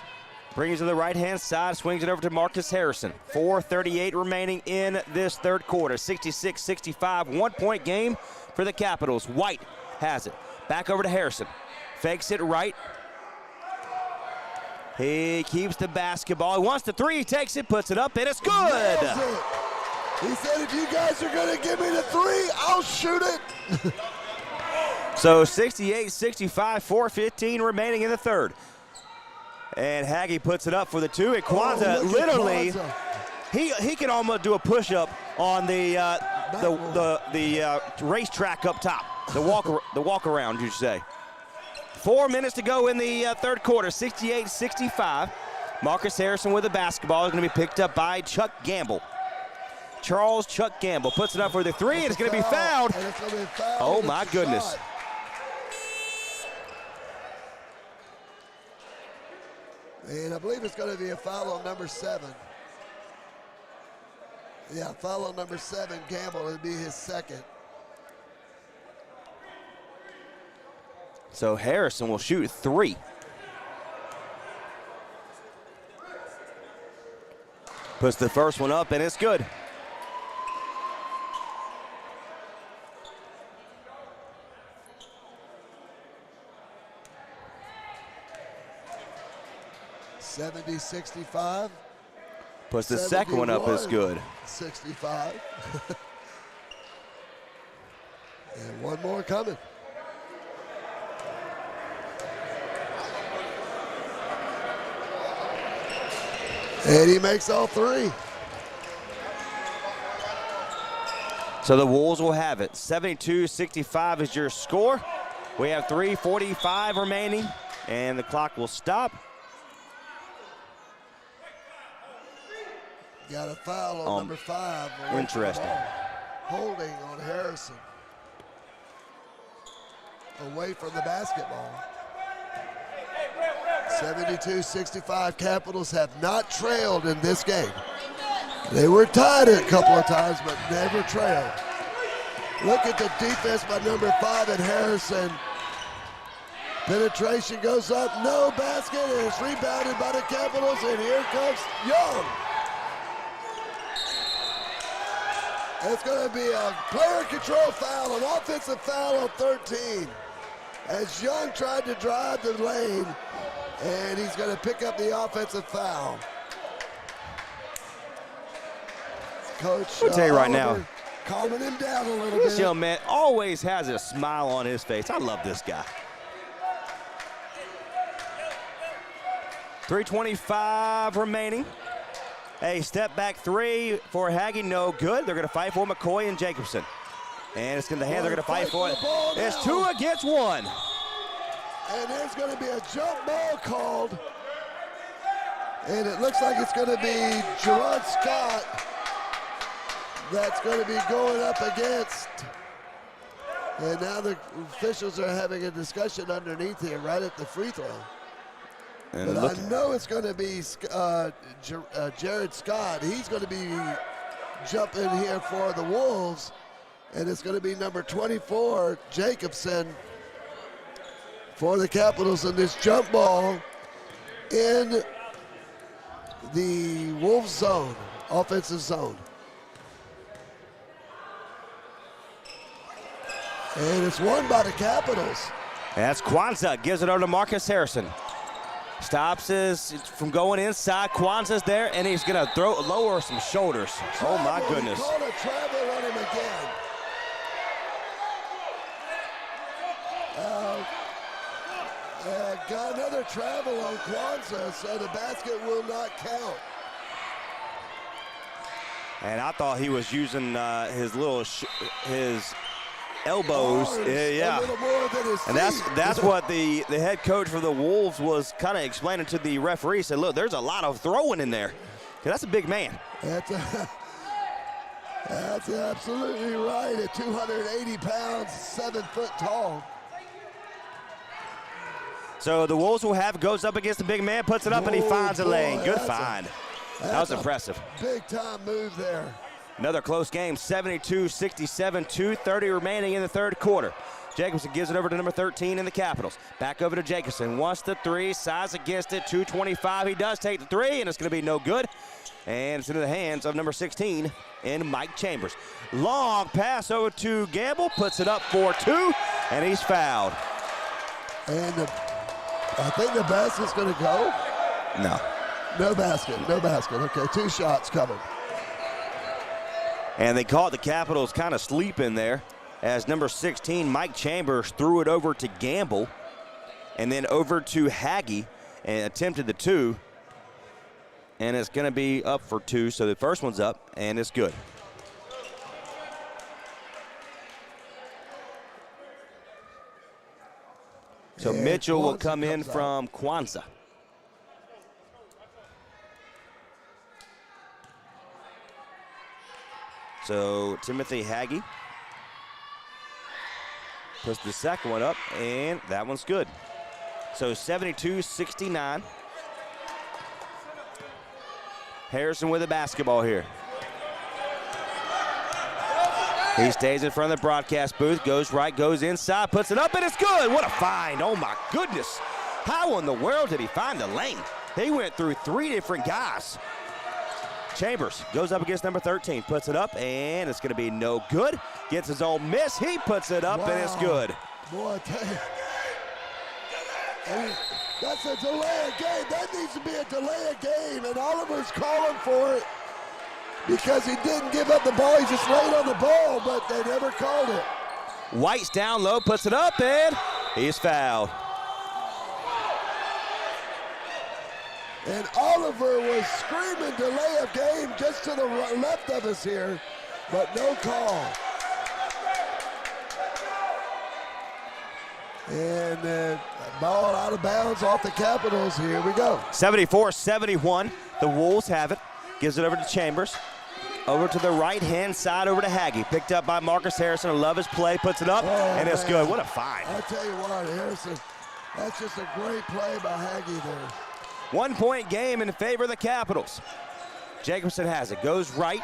Brings it to the right-hand side, swings it over to Marcus Harrison. 4:38 remaining in this third quarter. 66-65, 1-point game for the Capitals. White has it. Back over to Harrison. Fakes it right. He keeps the basketball. He wants the 3. He takes it, puts it up, and it's good. He said, if you guys are going to give me the 3, I'll shoot it. So 68-65, 4:15 remaining in the third. And Haggie puts it up for the 2. And Kwanzaa literally, he can almost do a push-up on the racetrack up top, the walk around, you say. 4 minutes to go in the third quarter. 68-65. Marcus Harrison with the basketball is going to be picked up by Chuck Gamble. Charles Chuck Gamble puts it up for the 3, and it's going to be fouled. Oh my goodness. Shot. And I believe it's going to be a foul on number 7. Yeah, foul on number 7, Gamble. It'll be his second. So Harrison will shoot 3. Puts the first one up, and it's good. (70-65). Puts the second one up, is good. 65. And one more coming. And he makes all 3. So the Wolves will have it. 72-65 is your score. We have 3:45 remaining, and the clock will stop. Got a foul on number 5. Interesting. Holding on Harrison. Away from the basketball. 72-65. Capitals have not trailed in this game. They were tied a couple of times, but never trailed. Look at the defense by number 5 and Harrison. Penetration goes up, no basket, and it's rebounded by the Capitals, and here comes Young. It's going to be a player control foul, an offensive foul on 13. As Young tried to drive the lane, and he's going to pick up the offensive foul. Coach, I'll tell you right now, calming him down a little bit. This young man always has a smile on his face. I love this guy. 3:25 remaining. A step back 3 for Haggie, no good. They're going to fight for McCoy and Jacobson. And it's in the hand, they're going to fight for it. It's 2 against 1. And there's going to be a jump ball called. And it looks like it's going to be Gerard Scott that's going to be going up against. And now the officials are having a discussion underneath here, right at the free throw. And but I know it's going to be Jared Scott. He's going to be jumping here for the Wolves. And it's going to be number 24, Jacobson, for the Capitals in this jump ball in the Wolves zone, offensive zone. And it's won by the Capitals. That's Kwanzaa, gives it over to Marcus Harrison. Stops us from going inside. Kwanzaa's there, and he's going to lower some shoulders. Oh, my goodness. He called a travel on him again. Got another travel on Kwanzaa, so the basket will not count. And I thought he was using his elbows. Yeah. A little more than his And feet. that's what the head coach for the Wolves was kind of explaining to the referee. He said, look, there's a lot of throwing in there. 'Cause that's a big man. That's absolutely right. At 280 pounds, 7 foot tall. So the Wolves will have, goes up against the big man, puts it up, and he finds a lane. Good find. That was impressive. Big time move there. Another close game, 72-67, 2:30 remaining in the third quarter. Jacobson gives it over to number 13 in the Capitals. Back over to Jacobson, wants the three, size against it, 2:25. He does take the three, and it's going to be no good. And it's into the hands of number 16 in Mike Chambers. Long pass over to Gamble, puts it up for two, and he's fouled. And I think the basket's going to go. No. No basket. Okay, 2 shots coming. And they caught the Capitals kind of sleeping there as number 16, Mike Chambers, threw it over to Gamble and then over to Haggy and attempted the two. And it's going to be up for two. So the first one's up, and it's good. So And Mitchell will Kwanzaa come in comes out. from Kwanzaa. So Timothy Haggy puts the second one up, and that one's good. So 72-69. Harrison with the basketball here. He stays in front of the broadcast booth, goes right, goes inside, puts it up, and it's good. What a find. Oh, my goodness. How in the world did he find the lane? He went through 3 different guys. Chambers goes up against number 13, puts it up, and it's going to be no good. Gets his own miss. He puts it up, and it's good. Boy, I tell you. That's a delay of game. That needs to be a delay of game, and Oliver's calling for it because he didn't give up the ball. He just laid on the ball, but they never called it. White's down low, puts it up, and he's fouled. And Oliver was screaming delay of game just to the left of us here, but no call. And ball out of bounds off the Capitals. Here we go. 74-71. The Wolves have it. Gives it over to Chambers. Over to the right-hand side, over to Haggy. Picked up by Marcus Harrison. I love his play. Puts it up, and it's good. What a find. I tell you what, Harrison, that's just a great play by Haggy there. 1-point game in favor of the Capitals. Jacobson has it. Goes right,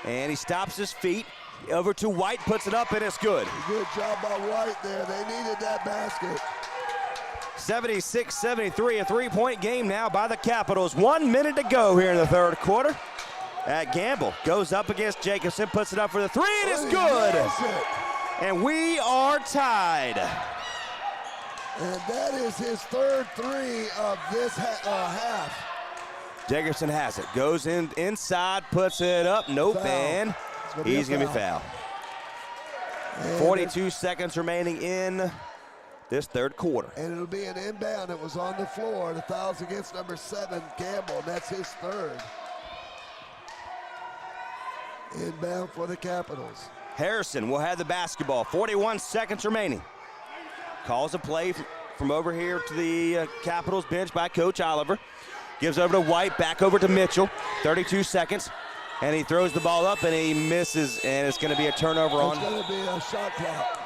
and he stops his feet. Over to White, puts it up, and it's good. Good job by White there. They needed that basket. 76-73, a 3-point game now by the Capitals. 1 minute to go here in the third quarter. Gamble goes up against Jacobson, puts it up for the three, and it's good. And we are tied. And that is his third three of this half. Jacobson has it. Goes inside, puts it up. Nope, Foul. and he's going to be fouled. 42 seconds remaining in this third quarter. And it'll be an inbound. It was on the floor. The foul's against number 7, Gamble, and that's his third. Inbound for the Capitals. Harrison will have the basketball. 41 seconds remaining. Calls a play from over here to the Capitals bench by Coach Oliver. Gives over to White, back over to Mitchell. 32 seconds. And he throws the ball up and he misses, and it's going to be a turnover on. It's going to be a shot clock.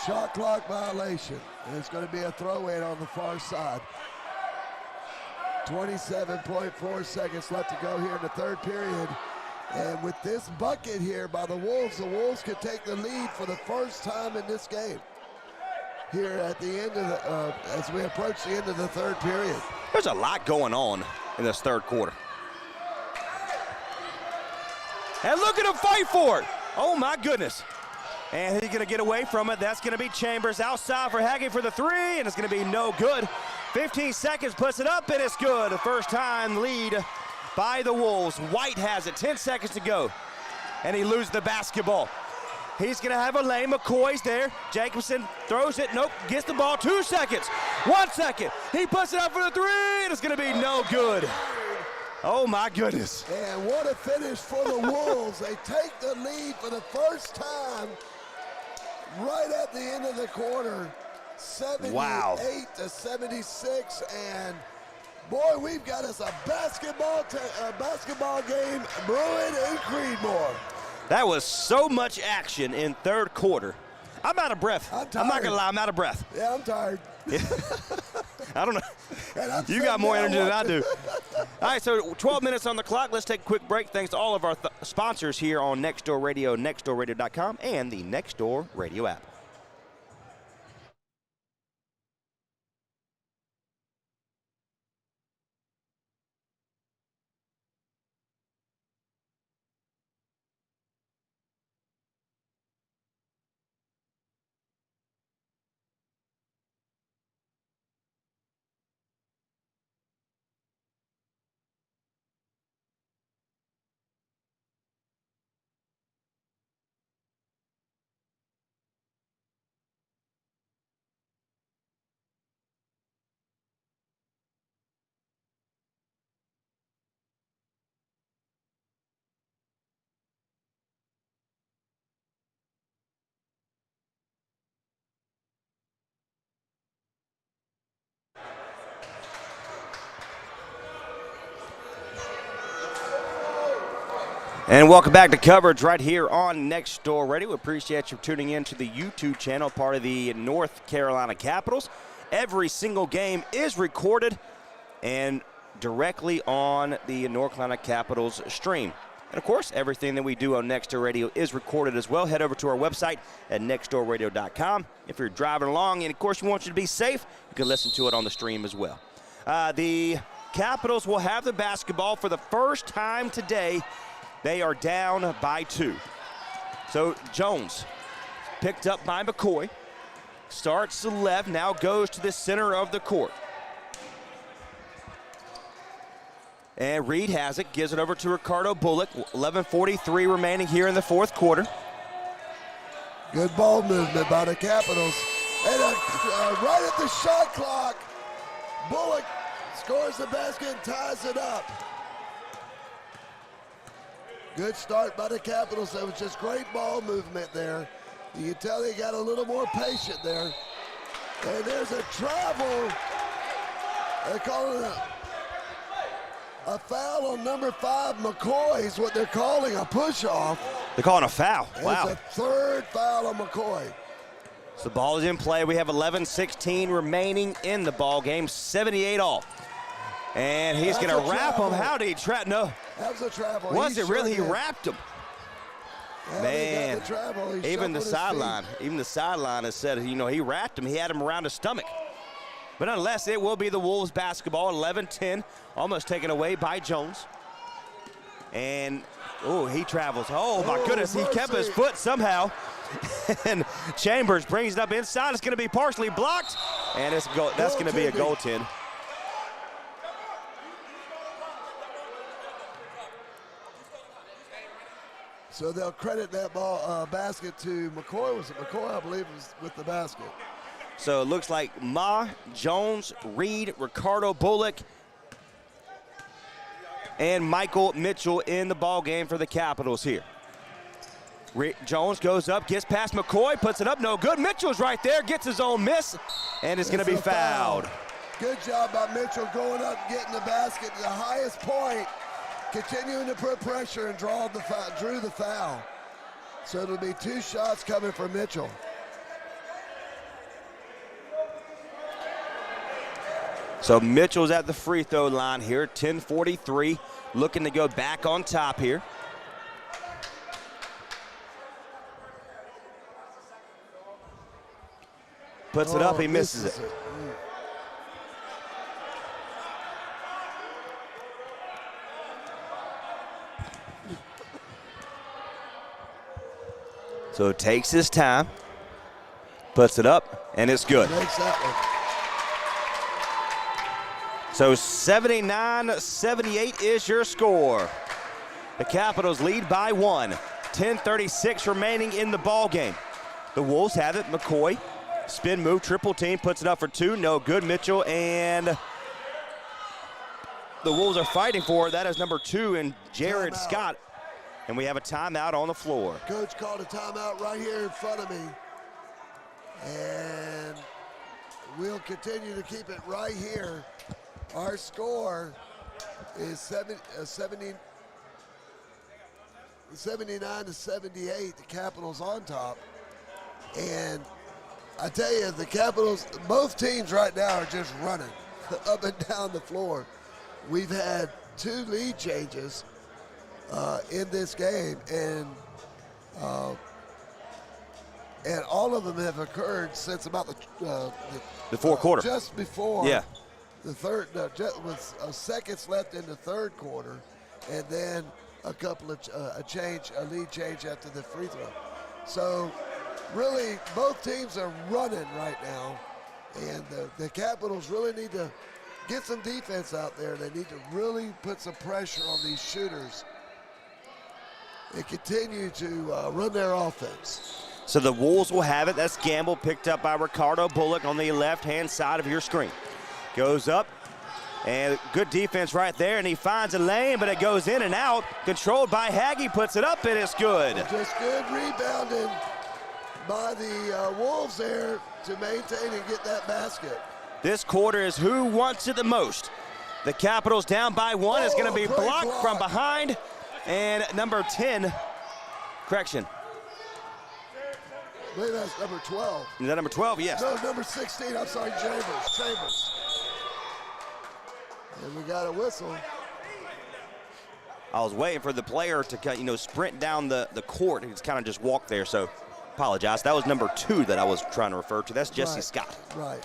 Shot clock violation. And it's going to be a throw-in on the far side. 27.4 seconds left to go here in the third period. And with this bucket here by the Wolves could take the lead for the first time in this game. Here at the end of the, as we approach the end of the third period. There's a lot going on in this third quarter. And look at him fight for it. Oh my goodness. And he's gonna get away from it. That's gonna be Chambers outside for Haggett for the three, and it's gonna be no good. 15 seconds, puts it up, and it's good. The first time lead by the Wolves. White has it, 10 seconds to go. And he loses the basketball. He's gonna have a lane, McCoy's there. Jacobson throws it, nope, gets the ball, 2 seconds, 1 second. He puts it up for the three, and it's gonna be no good. Oh my goodness. And what a finish for the Wolves. They take the lead for the first time right at the end of the quarter. 78 to 76, and boy, we've got us a basketball game brewing in Creedmoor. That was so much action in third quarter. I'm out of breath. I'm not gonna lie, I'm out of breath. Yeah, I'm tired. I don't know. You got more energy than I do. All right, so 12 minutes on the clock. Let's take a quick break. Thanks to all of our sponsors here on Nextdoor Radio, nextdoorradio.com, and the Nextdoor Radio app. And welcome back to coverage right here on Nextdoor Radio. We appreciate you tuning in to the YouTube channel, part of the North Carolina Capitals. Every single game is recorded and directly on the North Carolina Capitals stream. And of course, everything that we do on Nextdoor Radio is recorded as well. Head over to our website at nextdoorradio.com. If you're driving along, and of course we want you to be safe, you can listen to it on the stream as well. The Capitals will have the basketball for the first time today. They are down by 2. So Jones picked up by McCoy. Starts to the left, now goes to the center of the court. And Reed has it, gives it over to Ricardo Bullock. 11:43 remaining here in the fourth quarter. Good ball movement by the Capitals. And right at the shot clock, Bullock scores the basket and ties it up. Good start by the Capitals. That was just great ball movement there. You can tell they got a little more patient there. And there's a travel. They call it a foul on number 5, McCoy is what they're calling, a push-off. They're calling a foul. Wow. It's a third foul on McCoy. So the ball is in play. We have 11:16 remaining in the ball game, 78 all. And he's going to wrap him. How did he trap? No. That was a travel. Was it really? He wrapped him. Yeah, man, even the sideline has said, you know, he wrapped him. He had him around his stomach. But nonetheless, it will be the Wolves basketball, 11-10, almost taken away by Jones. And, oh, he travels. Oh, my goodness, he kept his foot somehow. And Chambers brings it up inside. It's going to be partially blocked, and that's going to be a goaltend. So they'll credit that ball basket to McCoy. Was it McCoy? I believe was with the basket. So it looks like Ma, Jones, Reed, Ricardo Bullock, and Michael Mitchell in the ball game for the Capitals here. Jones goes up, gets past McCoy, puts it up, no good. Mitchell's right there, gets his own miss, and it's going to be fouled. Good job by Mitchell going up, getting the basket to the highest point, continuing to put pressure and drew the foul. So it'll be 2 shots coming for Mitchell. So Mitchell's at the free throw line here, 10:43, looking to go back on top here. Puts it up, he misses it. So takes his time, puts it up, and it's good. Makes that one. So 79-78 is your score. The Capitals lead by 1. 10:36 remaining in the ball game. The Wolves have it. McCoy, spin move, triple team, puts it up for 2. No good. Mitchell, and the Wolves are fighting for it. That is number 2 and Jared Scott. And we have a timeout on the floor. Coach called a timeout right here in front of me. And we'll continue to keep it right here. Our score is 79-78. The Capitals on top. And I tell you, the Capitals, both teams right now are just running up and down the floor. We've had 2 lead changes in this game, and all of them have occurred since about the fourth quarter. Just before the third, just with seconds left in the third quarter, and then a couple of a lead change after the free throw. So really, both teams are running right now, and the Capitals really need to get some defense out there. They need to really put some pressure on these shooters and continue to run their offense. So the Wolves will have it. That's Gamble, picked up by Ricardo Bullock on the left-hand side of your screen. Goes up, and good defense right there, and he finds a lane, but it goes in and out. Controlled by Haggy, puts it up, and it's good. Just good rebounding by the Wolves there to maintain and get that basket. This quarter is who wants it the most. The Capitals down by 1. It's going to be blocked from behind. And number 10, correction. I believe that's number 12. Is that number 12? Yes. No, number 16. I'm sorry, Chambers. And we got a whistle. I was waiting for the player to sprint down the court. He's kind of just walked there, so apologize. That was number 2 that I was trying to refer to. That's Jesse Scott. Right.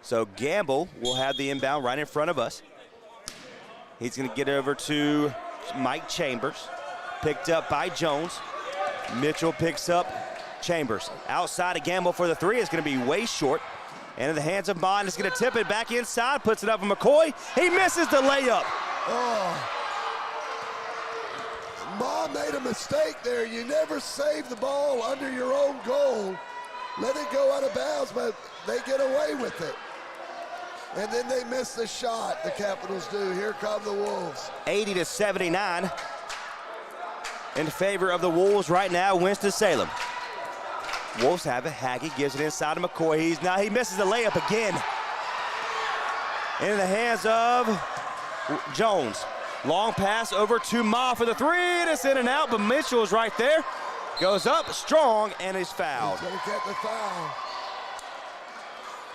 So Gamble will have the inbound right in front of us. He's going to get over to Mike Chambers. Picked up by Jones. Mitchell picks up Chambers. Outside of Gamble for the 3 is going to be way short. And in the hands of Bond, is going to tip it back inside. Puts it up for McCoy. He misses the layup. Oh. Mom made a mistake there. You never save the ball under your own goal. Let it go out of bounds, but they get away with it. And then they miss the shot, the Capitals do. Here come the Wolves. 80-79 in favor of the Wolves right now. Winston Salem. Wolves have it. Haggy gives it inside to McCoy. He misses the layup again. In the hands of Jones. Long pass over to Ma for the 3, and it's in and out, but Mitchell's right there. Goes up strong and is fouled. He's gonna get the foul.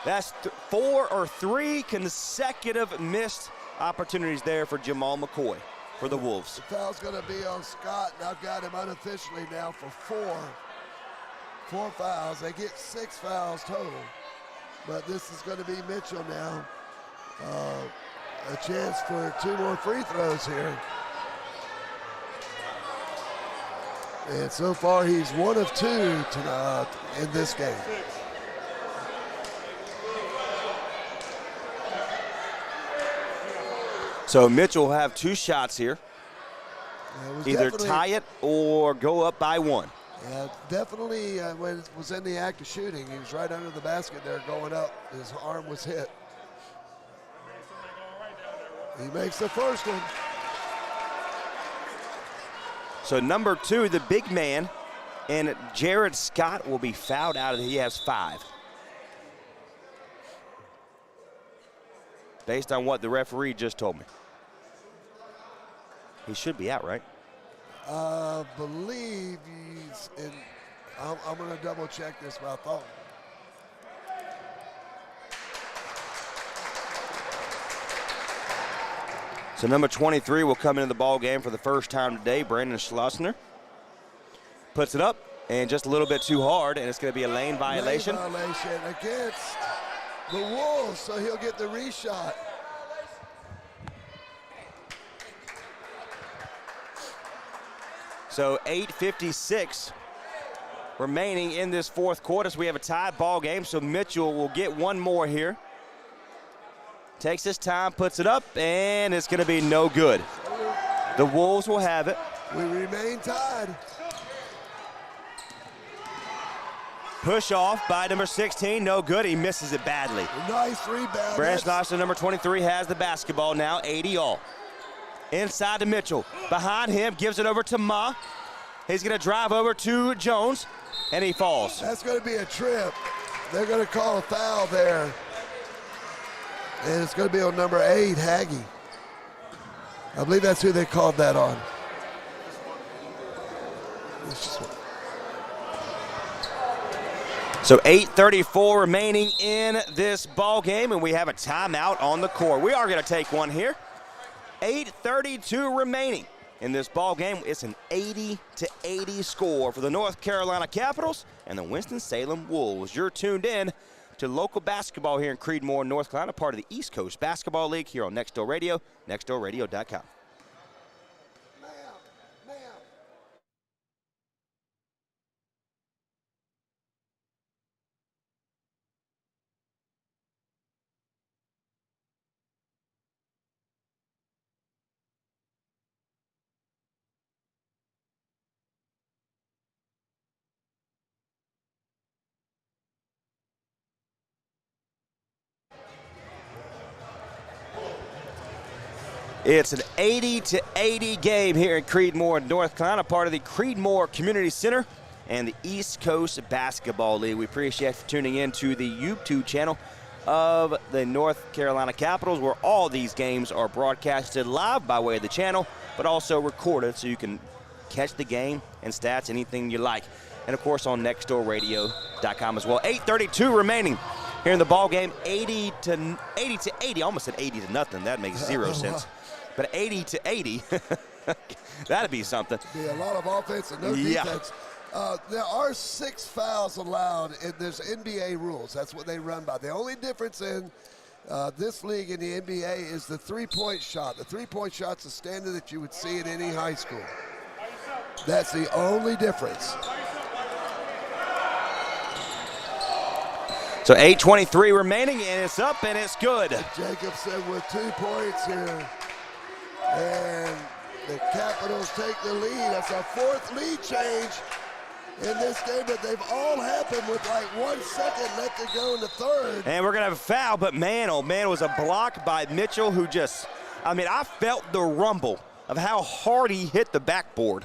That's 4 or 3 consecutive missed opportunities there for Jamal McCoy for the Wolves. The foul's gonna be on Scott, and I've got him unofficially now for 4 fouls. They get 6 fouls total, but this is gonna be Mitchell now. A chance for 2 more free throws here. And so far, he's 1 of 2 tonight in this game. So Mitchell will have 2 shots here. Either tie it or go up by 1. Yeah, definitely when it was in the act of shooting, he was right under the basket there going up. His arm was hit. He makes the first one. So number 2, the big man, and Jared Scott will be fouled out. He has 5. Based on what the referee just told me. He should be out, right? I believe he's in. I'm going to double check this, but I thought. So number 23 will come into the ball game for the first time today. Brandon Schlossner puts it up, and just a little bit too hard, and it's going to be a lane violation. Lane violation against the Wolves, so he'll get the reshot. So 8:56 remaining in this fourth quarter. So we have a tied ball game, so Mitchell will get one more here. Takes his time, puts it up, and it's going to be no good. The Wolves will have it. We remain tied. Push off by number 16, no good. He misses it badly. Nice rebound. Branch Nicely, number 23, has the basketball now, 80 all. Inside to Mitchell. Behind him, gives it over to Ma. He's going to drive over to Jones, and he falls. That's going to be a trip. They're going to call a foul there. And it's going to be on number 8, Haggy. I believe that's who they called that on. So 8:34 remaining in this ball game, and we have a timeout on the court. We are going to take one here. 8:32 remaining in this ball game. It's an 80-80 score for the North Carolina Capitals and the Winston-Salem Wolves. You're tuned in to local basketball here in Creedmoor, North Carolina, part of the East Coast Basketball League here on Nextdoor Radio, nextdoorradio.com. It's an 80-80 game here in Creedmoor, North Carolina, part of the Creedmoor Community Center and the East Coast Basketball League. We appreciate you for tuning in to the YouTube channel of the North Carolina Capitals, where all these games are broadcasted live by way of the channel, but also recorded so you can catch the game and stats, anything you like. And, of course, on nextdoorradio.com as well. 8:32 remaining here in the ball game, 80-80. Almost said 80-0. That makes zero sense. But 80-80, that'd be something. Be a lot of offense and no defense. There are 6 fouls allowed, and there's NBA rules. That's what they run by. The only difference in this league and the NBA is the three-point shot. The three-point shot's the standard that you would see in any high school. That's the only difference. So 8:23 remaining, and it's up, and it's good. Jacobson with 2 points here. And the Capitals take the lead. That's our 4th lead change in this game, but they've all happened with like 1 second left to go in the third. And we're going to have a foul, but man, oh man, it was a block by Mitchell who just, I mean, I felt the rumble of how hard he hit the backboard.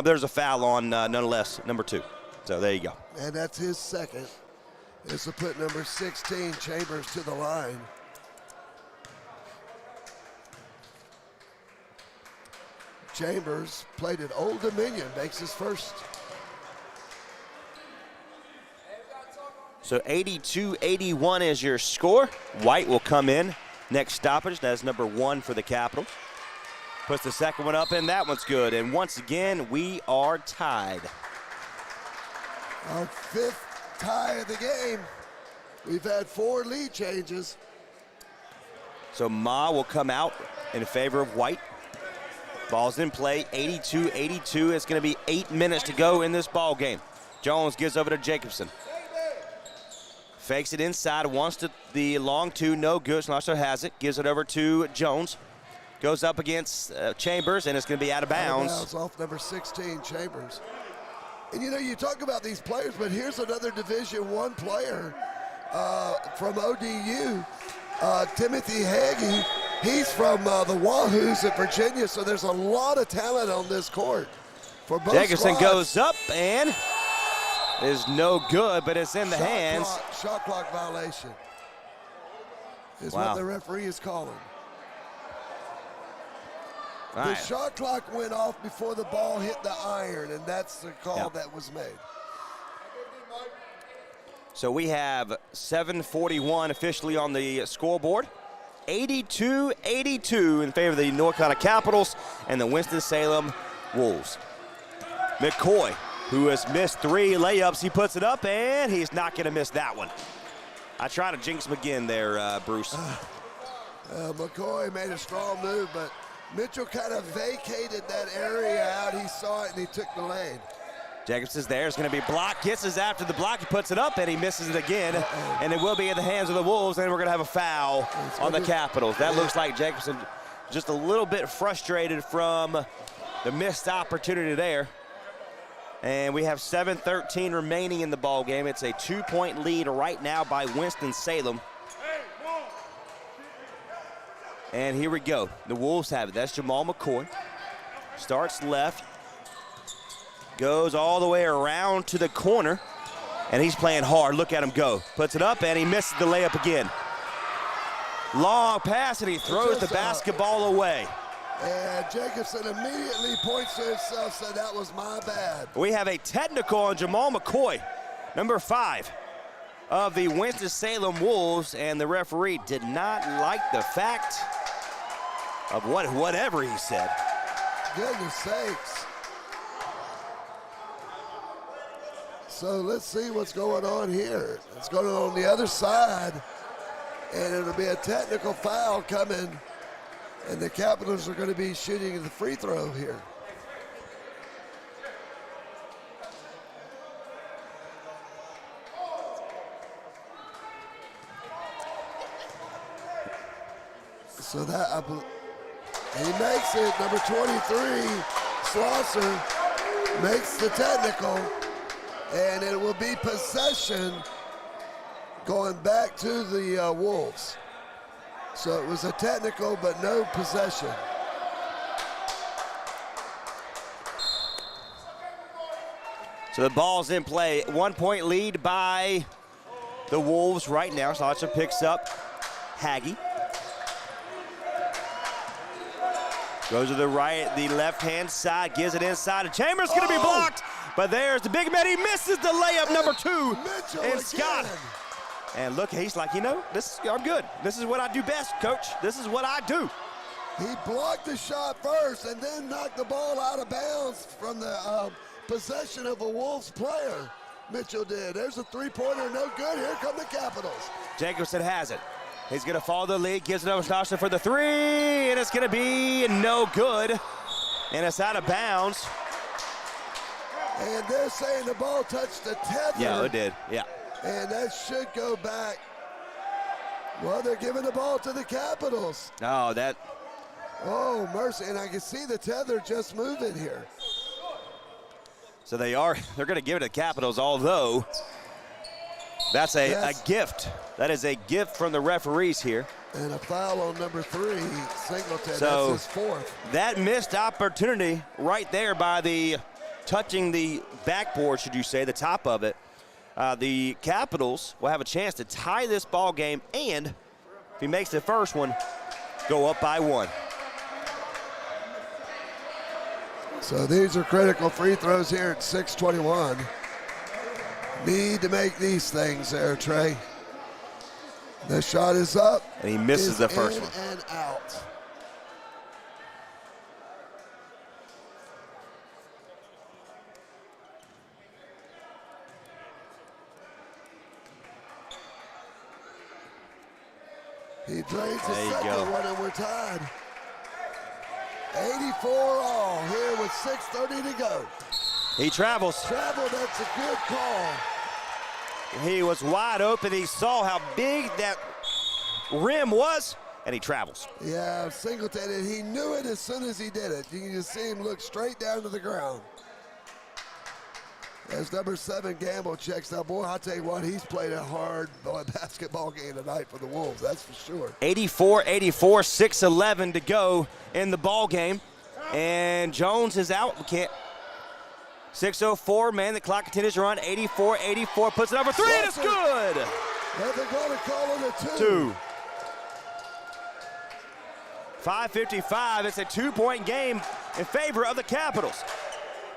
There's a foul on, nonetheless, number 2. So there you go. And that's his second. This will put number 16, Chambers, to the line. Chambers played at Old Dominion, makes his first. So 82-81 is your score. White will come in. Next stoppage, that's number 1 for the Capitals. Puts the second one up, and that one's good. And once again, we are tied. Our 5th tie of the game. We've had 4 lead changes. So Ma will come out in favor of White. Ball's in play, 82-82. It's going to be 8 minutes to go in this ball game. Jones gives over to Jacobson. Fakes it inside, wants to the long 2, no good. Schlosser has it, gives it over to Jones. Goes up against Chambers, and it's going to be out of bounds. Out of bounds off number 16, Chambers. And, you know, you talk about these players, but here's another Division I player from ODU, Timothy Haggy. He's from the Wahoos in Virginia, so there's a lot of talent on this court for both Jacobson squads. goes up and is no good, but it's in the hands. Shot clock violation is what the referee is calling. The shot clock went off before the ball hit the iron, and that's the call that was made. So we have 7:41 officially on the scoreboard. 82-82 in favor of the North Carolina Capitals and the Winston-Salem Wolves. McCoy who has missed 3 layups. He puts it up, and he's not going to miss that one. I try to jinx him again there, Bruce. McCoy made a strong move, but Mitchell kind of vacated that area out. He saw it, and he took the lane. Jacobson's there. It's going to be blocked. Kisses after the block. He puts it up, and he misses it again. And it will be in the hands of the Wolves, and we're going to have a foul on the Capitals. That looks like Jacobson just a little bit frustrated from the missed opportunity there. And we have 7:13 remaining in the ball game. It's a 2-point lead right now by Winston Salem. And here we go. The Wolves have it. That's Jamal McCoy. Starts left. Goes all the way around to the corner. And he's playing hard. Look at him go. Puts it up, and he misses the layup again. Long pass, and he throws the basketball away. And Jacobson immediately points to himself, said that was my bad. We have a technical on Jamal McCoy, number 5 of the Winston-Salem Wolves, and the referee did not like the fact of whatever he said. Goodness sakes. So let's see what's going on here. It's going on the other side, and it'll be a technical foul coming. And the Capitals are going to be shooting the free throw here. So that, he makes it. Number 23, Schlosser, makes the technical. And it will be possession going back to the Wolves. So it was a technical, but no possession. So the ball's in play. 1-point lead by the Wolves right now. Schlosser picks up Haggy. Goes to the right, the left-hand side, gives it inside. And Chambers going to be blocked, but there's the big man. He misses the layup, number 2. Mitchell and again. Scott. And look, he's like, I'm good. This is what I do best, coach. This is what I do. He blocked the shot first and then knocked the ball out of bounds from the possession of a Wolves player. Mitchell did. There's a three-pointer, no good. Here come the Capitals. Jacobson has it. He's going to follow the lead, gives it over to Schlosser for the 3, and it's going to be no good. And it's out of bounds. And they're saying the ball touched the tether. Yeah, it did, yeah. And that should go back. Well, they're giving the ball to the Capitals. Oh, that. Oh, mercy. And I can see the tether just moving here. So they're going to give it to the Capitals, although that's a gift. That is a gift from the referees here. And a foul on number 3, Singleton. So that's his 4th. That missed opportunity right there by touching the backboard, should you say, the top of it. The Capitals will have a chance to tie this ball game, and if he makes the first one, go up by 1. So these are critical free throws here at 6:21. Need to make these things there, Trey. The shot is up. And he misses the first one. And out. He drains the second one, and we're tied. 84 all here with 6:30 to go. He travels. That's a good call. He was wide open. He saw how big that rim was, and he travels. Yeah, Singleton, and he knew it as soon as he did it. You can just see him look straight down to the ground. As number 7, Gamble checks out. Boy, I'll tell you what, he's played a hard basketball game tonight for the Wolves, that's for sure. 84-84, 6:11 to go in the ball game. And Jones is out. We can't. 6:04, man, the clock continues to run. 84-84, puts it over 3, and it's good. And they're going to call it a 2. 5:55, it's a 2-point game in favor of the Capitals.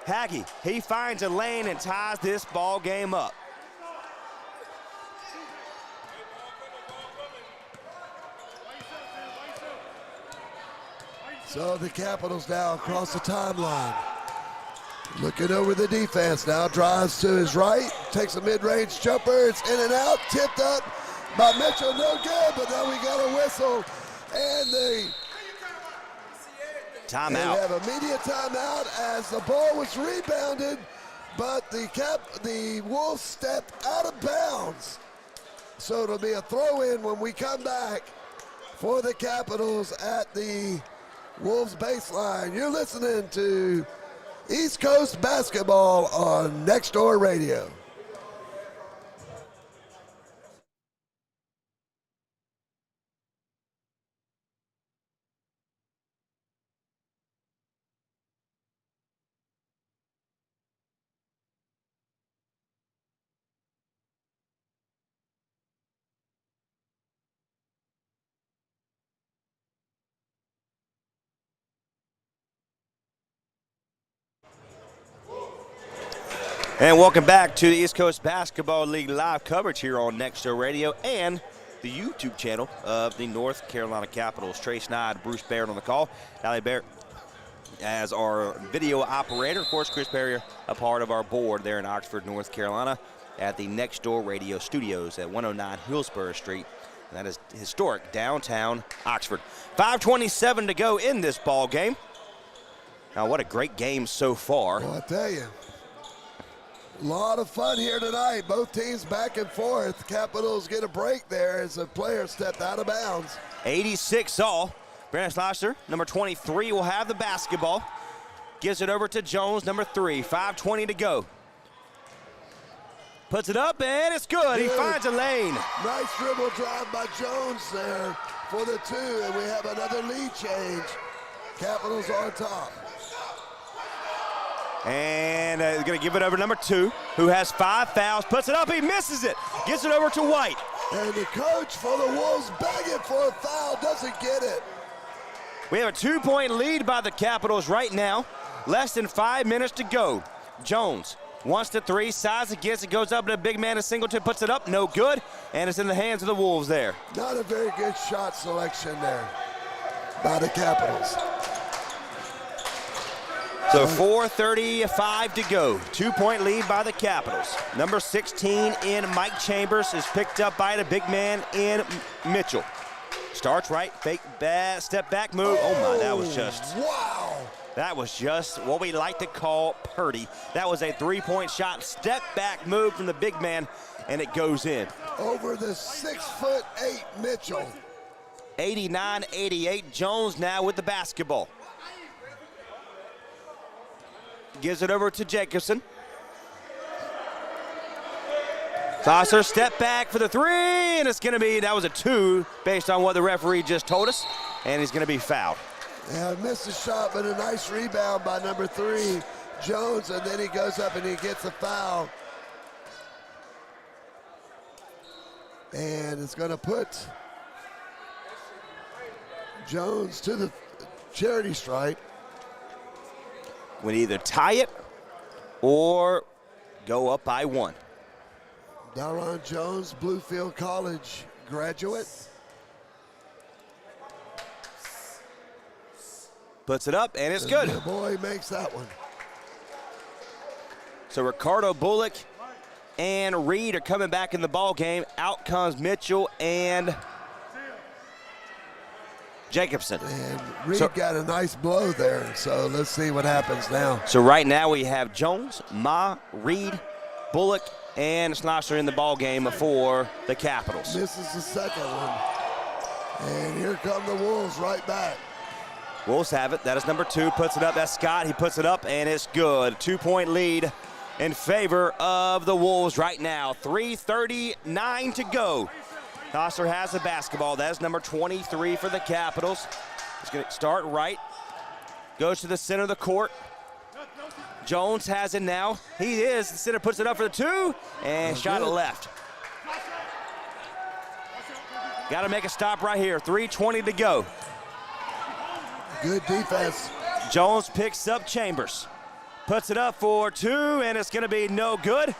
Haggy, he finds a lane and ties this ball game up. So the Capitals now across the timeline. Looking over the defense now, drives to his right, takes a mid-range jumper, it's in and out, tipped up by Mitchell, no good, but then we got a whistle, and the timeout. We have immediate timeout as the ball was rebounded, but the Wolves stepped out of bounds. So it'll be a throw-in when we come back for the Capitals at the Wolves baseline. You're listening to East Coast Basketball on Next Door Radio. And welcome back to the East Coast Basketball League live coverage here on Next Show Radio and the YouTube channel of the North Carolina Capitals. Trey Snyder, Bruce Baird on the call. Allie Baird as our video operator. Of course, Chris Perrier, a part of our board there in Oxford, North Carolina at the Next Door Radio Studios at 109 Hillsborough Street. And that is historic downtown Oxford. 5:27 to go in this ball game. Now, what a great game so far. Well, I tell you. A lot of fun here tonight. Both teams back and forth. Capitals get a break there as a player stepped out of bounds. 86 all. Brandon Schlosser, number 23, will have the basketball. Gives it over to Jones, number 3. 5:20 to go. Puts it up, and it's good. He finds a lane. Nice dribble drive by Jones there for the 2, and we have another lead change. Capitals on top. And he's going to give it over to number 2, who has 5 fouls. Puts it up, he misses it. Gets it over to White. And the coach for the Wolves begging for a foul, doesn't get it. We have a 2-point lead by the Capitals right now. Less than 5 minutes to go. Jones wants the 3, sides against it, goes up to the big man, a Singleton, puts it up, no good. And it's in the hands of the Wolves there. Not a very good shot selection there by the Capitals. So 4:35 to go. 2-point lead by the Capitals. Number 16 in Mike Chambers is picked up by the big man in Mitchell. Starts right, fake, bad, step back move. Oh my, that was just. Wow. That was just what we like to call purdy. That was a 3-point shot, step back move from the big man, and it goes in. Over the 6'8" Mitchell. 89-88, Jones now with the basketball. Gives it over to Jacobson. Schlosser, step back for the 3, and it's going to be, that was a 2 based on what the referee just told us, and he's going to be fouled. Yeah, missed a shot, but a nice rebound by number 3, Jones, and then he goes up and he gets a foul. And it's going to put Jones to the charity stripe. Would either tie it or go up by 1. Daron Jones, Bluefield College graduate. Puts it up, and it's good. The boy makes that one. So Ricardo Bullock and Reed are coming back in the ball game. Out comes Mitchell and Jacobson. And Reed got a nice blow there, so let's see what happens now. So right now we have Jones, Ma, Reed, Bullock, and Schlosser in the ball game for the Capitals. Misses the second one. And here come the Wolves right back. Wolves have it. That is number 2. Puts it up. That's Scott. He puts it up, and it's good. 2-point lead in favor of the Wolves right now. 3:39 to go. Schlosser has the basketball. That is number 23 for the Capitals. He's going to start right. Goes to the center of the court. Jones has it now. He is. The center puts it up for the 2, and shot it left. Got to make a stop right here. 3:20 to go. Good defense. Jones picks up Chambers. Puts it up for 2, and it's going to be no good.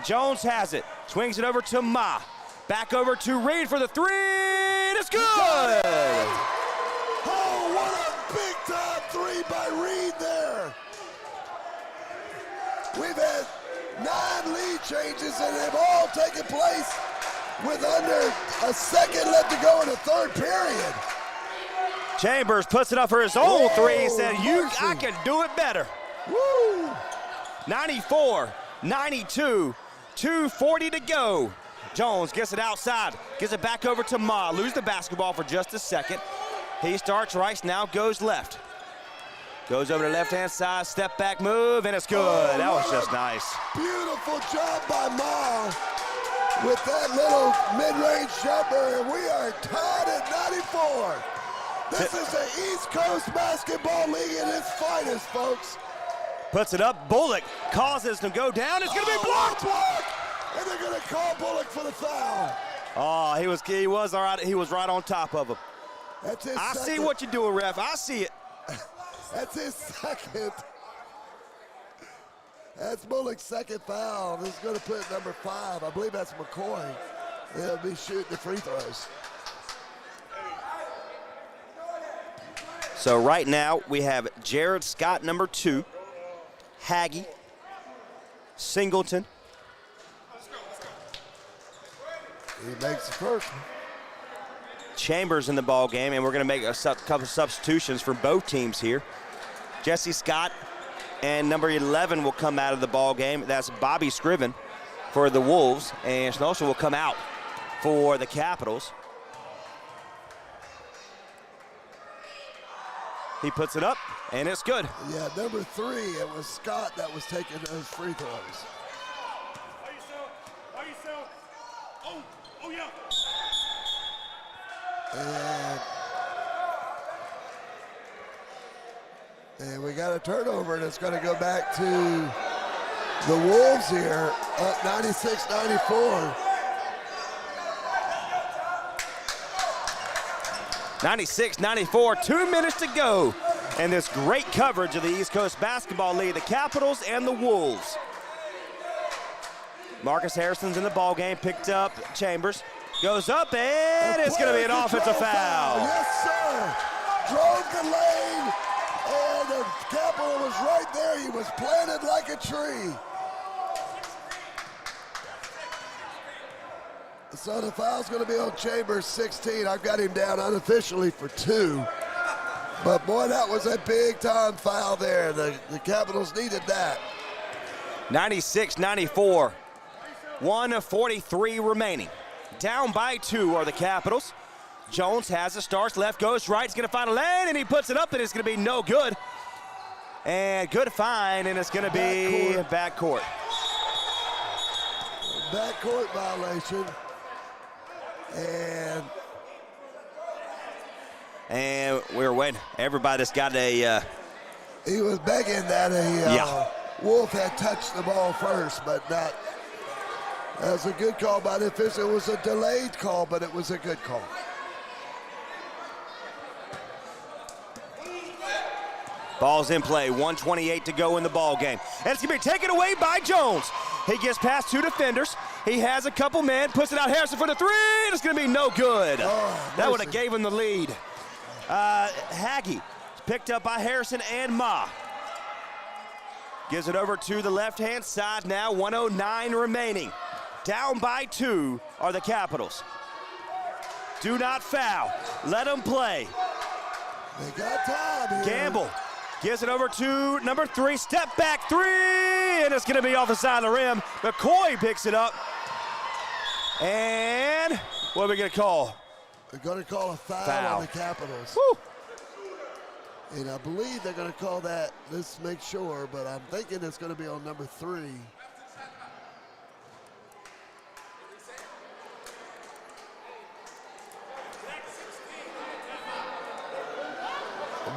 Jones has it. Swings it over to Ma. Back over to Reed for the 3, and it's good! Oh, what a big-time 3 by Reed there. We've had 9 lead changes, and they've all taken place with under a second left to go in the third period. Chambers puts it up for his own three. He said, I mercy. can do it better. Woo! 94, 92, 2:40 to go. Jones gets it outside, gives it back over to Ma. Lose the basketball for just a second. He starts right, now goes left. Goes over to the left-hand side, step back move, and it's good. That was just nice. Beautiful job by Ma with that little mid-range jumper, and we are tied at 94. This is the East Coast Basketball League at its finest, folks. Puts it up, Bullock causes to go down. It's gonna be blocked. And they're gonna call Bullock for the foul. Oh, he was all right. He was right on top of him. That's his I second. see what you're doing, ref. I see it. That's his second. That's Bullock's second foul. This is gonna put number 5. I believe that's McCoy. He'll be shooting the free throws. So right now we have Jared Scott, number 2, Haggie, Singleton. He makes the first one. Chambers in the ball game, and we're going to make a couple substitutions for both teams here. Jesse Scott and number 11 will come out of the ball game. That's Bobby Scriven for the Wolves, and Snowson will come out for the Capitals. He puts it up, and it's good. Yeah, number 3, it was Scott that was taking those free throws. Oh, yeah. And we got a turnover, and it's going to go back to the Wolves here, up 96-94. 96-94, 2 minutes to go. And this great coverage of the East Coast Basketball League, the Capitals and the Wolves. Marcus Harrison's in the ball game, picked up Chambers. Goes up, and it's going to be an offensive foul. Yes, sir. Drove the lane, and the Capital was right there. He was planted like a tree. So the foul's going to be on Chambers, 16. I've got him down unofficially for 2. But, boy, that was a big-time foul there. The Capitals needed that. 96-94, 1:43 remaining. Down by 2 are the Capitals. Jones has it, starts left, goes right. He's going to find a lane, and he puts it up, and it's going to be no good. And good find, and it's going to be backcourt. Backcourt violation. And we're waiting. Everybody's got a... he was begging that Wolf had touched the ball first, but not. That was a good call by the official. It was a delayed call, but it was a good call. Ball's in play, 1:28 to go in the ball game. And it's going to be taken away by Jones. He gets past 2 defenders. He has a couple men, puts it out Harrison for the 3, and it's going to be no good. That would have gave him the lead. Haggie picked up by Harrison and Ma. Gives it over to the left-hand side now, 1:09 remaining. Down by 2 are the Capitals. Do not foul. Let them play. They got time here. Gamble gives it over to number 3, step back 3, and it's going to be off the side of the rim. McCoy picks it up. And what are we going to call? They're going to call a foul on the Capitals. Woo. And I believe they're going to call that, let's make sure, but I'm thinking it's going to be on number 3.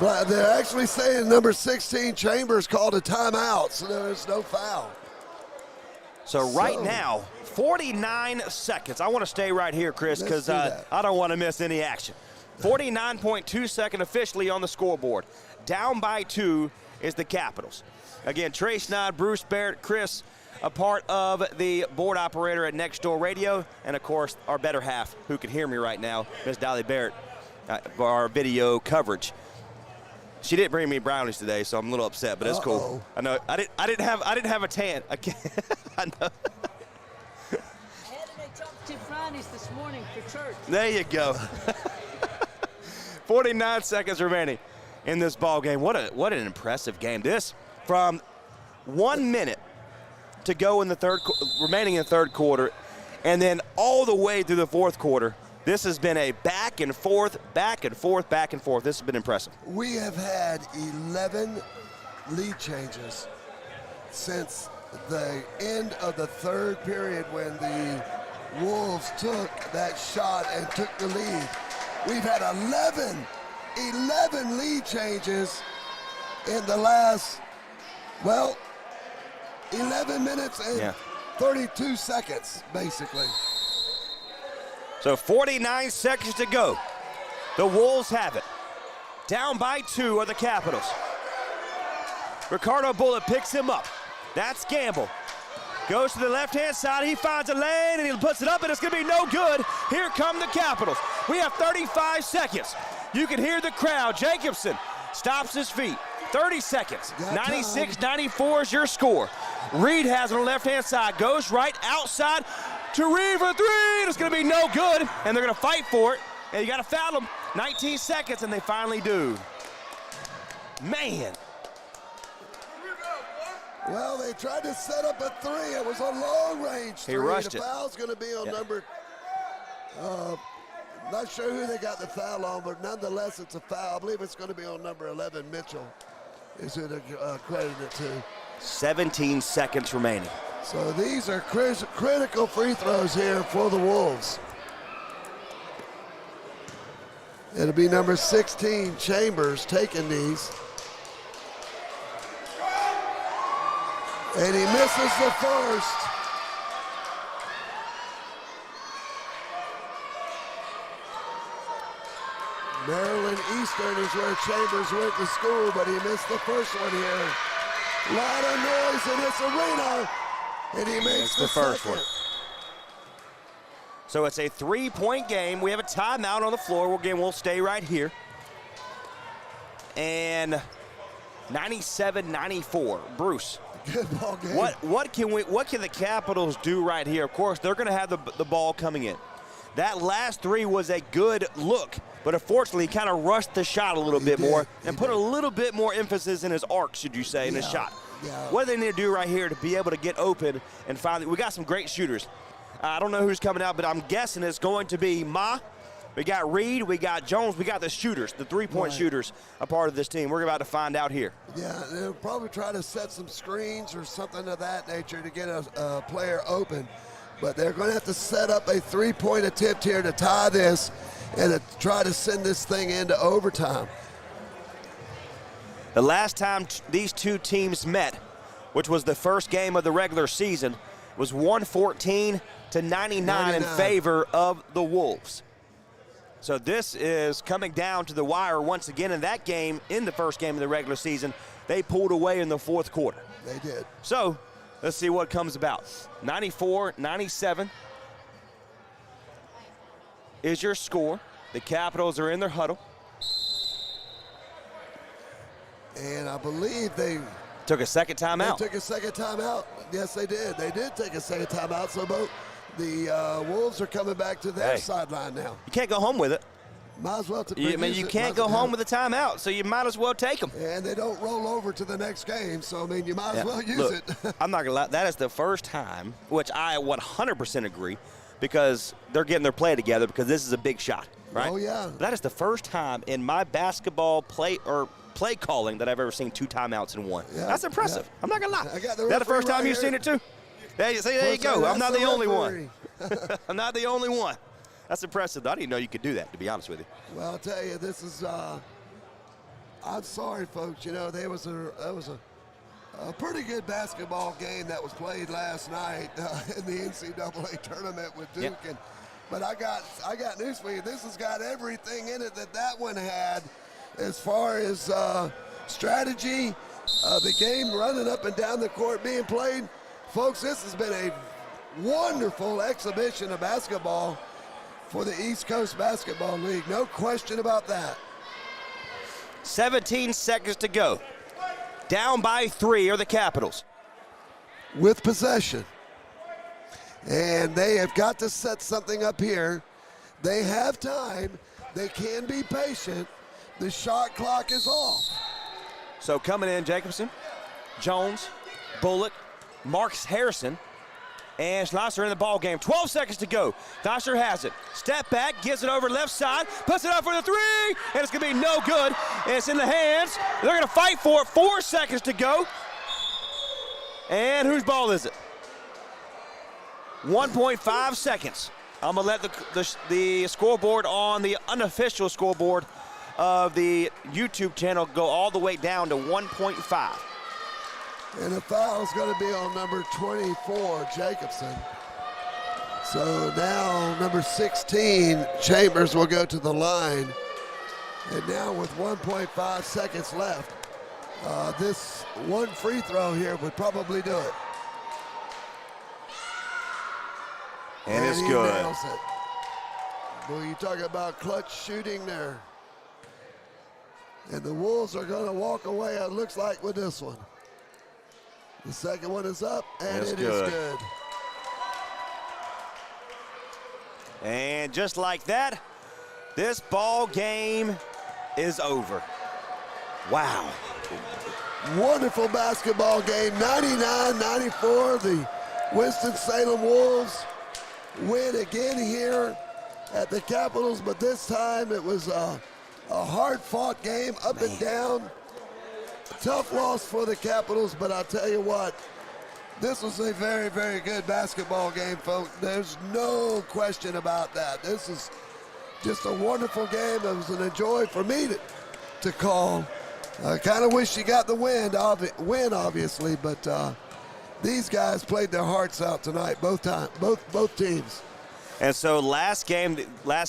But they're actually saying number 16, Chambers, called a timeout, so there's no foul. So right now, 49 seconds. I want to stay right here, Chris, because I don't want to miss any action. 49.2 seconds officially on the scoreboard. Down by 2 is the Capitals. Again, Trey Schneid, Bruce Barrett, Chris, a part of the board operator at Next Door Radio, and of course, our better half, who can hear me right now, Ms. Dolly Barrett, for our video coverage. She didn't bring me brownies today, so I'm a little upset, but it's cool. I know. I didn't have a tan. I can't. I know. I had to make chocolate brownies this morning for church. There you go. 49 seconds remaining in this ball game. What an impressive game. This from 1 minute to go in the remaining in the third quarter, and then all the way through the fourth quarter. This has been a back and forth, back and forth, back and forth. This has been impressive. We have had 11 lead changes since the end of the third period when the Wolves took that shot and took the lead. We've had 11 lead changes in the last, 11 minutes and 32 seconds, basically. So 49 seconds to go. The Wolves have it. Down by 2 are the Capitals. Ricardo Bullitt picks him up. That's Gamble. Goes to the left-hand side. He finds a lane, and he puts it up, and it's going to be no good. Here come the Capitals. We have 35 seconds. You can hear the crowd. Jacobson stops his feet. 30 seconds. 96-94 is your score. Reed has it on the left-hand side. Goes right outside to Reed for 3. It's going to be no good, and they're going to fight for it. And you got to foul them. 19 seconds, and they finally do. Man. Well, they tried to set up a 3. It was a long-range 3. He rushed the it. foul's going to be on number. Not sure who they got the foul on, but nonetheless, it's a foul. I believe it's going to be on number 11, Mitchell. Is who they're credited it to. 17 seconds remaining. So these are critical free throws here for the Wolves. It'll be number 16, Chambers, taking these. And he misses the first. Maryland Eastern is where Chambers went to school, but he missed the first one here. A lot of noise in this arena, and he makes the first one. So it's a 3-point game. We have a timeout on the floor. We'll stay right here. And 97-94. Bruce. Good ball game. What can the Capitals do right here? Of course, they're going to have the ball coming in. That last 3 was a good look, but unfortunately, he kind of rushed the shot a little bit more and put a little bit more emphasis in his arc, should you say, in his shot. Yeah. What do they need to do right here to be able to get open and find? We got some great shooters. I don't know who's coming out, but I'm guessing it's going to be Ma. We got Reed, we got Jones, we got the shooters, the three-point shooters, a part of this team. We're about to find out here. Yeah, they'll probably try to set some screens or something of that nature to get a player open. But they're going to have to set up a three-point attempt here to tie this and to try to send this thing into overtime. The last time these two teams met, which was the first game of the regular season, was 114-99 in favor of the Wolves. So this is coming down to the wire once again. In that game, in the first game of the regular season, they pulled away in the fourth quarter. They did. So let's see what comes about. 94-97 is your score. The Capitals are in their huddle. And I believe they took a second timeout. They took a second timeout. Yes, they did. They did take a second timeout. So both the Wolves are coming back to their sideline now. You can't go home with it. Might as well. You can't go home with a timeout, so you might as well take them. And they don't roll over to the next game, so I mean, you might as well use it. I'm not gonna lie. That is the first time, which I 100% agree, because they're getting their play together because this is a big shot, right? Oh yeah. That is the first time in my basketball play calling that I've ever seen two timeouts in one. Yeah, that's impressive. Yeah. I'm not gonna lie. Is that the first time you've seen it too? There you go. I'm not the only one. I'm not the only one. That's impressive. I didn't know you could do that, to be honest with you. Well, I'll tell you, this is. I'm sorry, folks. You know, there was a pretty good basketball game that was played last night in the NCAA tournament with Duke. Yep. But I got news for you. This has got everything in it that one had, as far as strategy, the game running up and down the court being played. Folks, this has been a wonderful exhibition of basketball for the East Coast Basketball League. No question about that. 17 seconds to go. Down by 3 are the Capitals. With possession. And they have got to set something up here. They have time. They can be patient. The shot clock is off. So coming in, Jacobson, Jones, Bullock, Marks Harrison, and Schlosser in the ball game. 12 seconds to go. Schlosser has it. Step back, gives it over left side, puts it up for the 3, and it's going to be no good. And it's in the hands. They're going to fight for it. 4 seconds to go. And whose ball is it? 1.5 seconds. I'm going to let the scoreboard on the unofficial scoreboard of the YouTube channel go all the way down to 1.5. And the foul is going to be on number 24, Jacobson. So now number 16, Chambers, will go to the line. And now with 1.5 seconds left, this one free throw here would probably do it. And it's he good. Nails it. Well, you talk about clutch shooting there. And the Wolves are going to walk away, it looks like, with this one. The second one is up, and it is good. And just like that, this ball game is over. Wow. Wonderful basketball game, 99-94. The Winston-Salem Wolves win again here at the Capitals, but this time it was a hard-fought game, up and down. Tough loss for the Capitals, but I'll tell you what, this was a very, very good basketball game, folks. There's no question about that. This is just a wonderful game. It was an joy for me to call. I kind of wish you got the win, obviously, but these guys played their hearts out tonight, both teams. And so last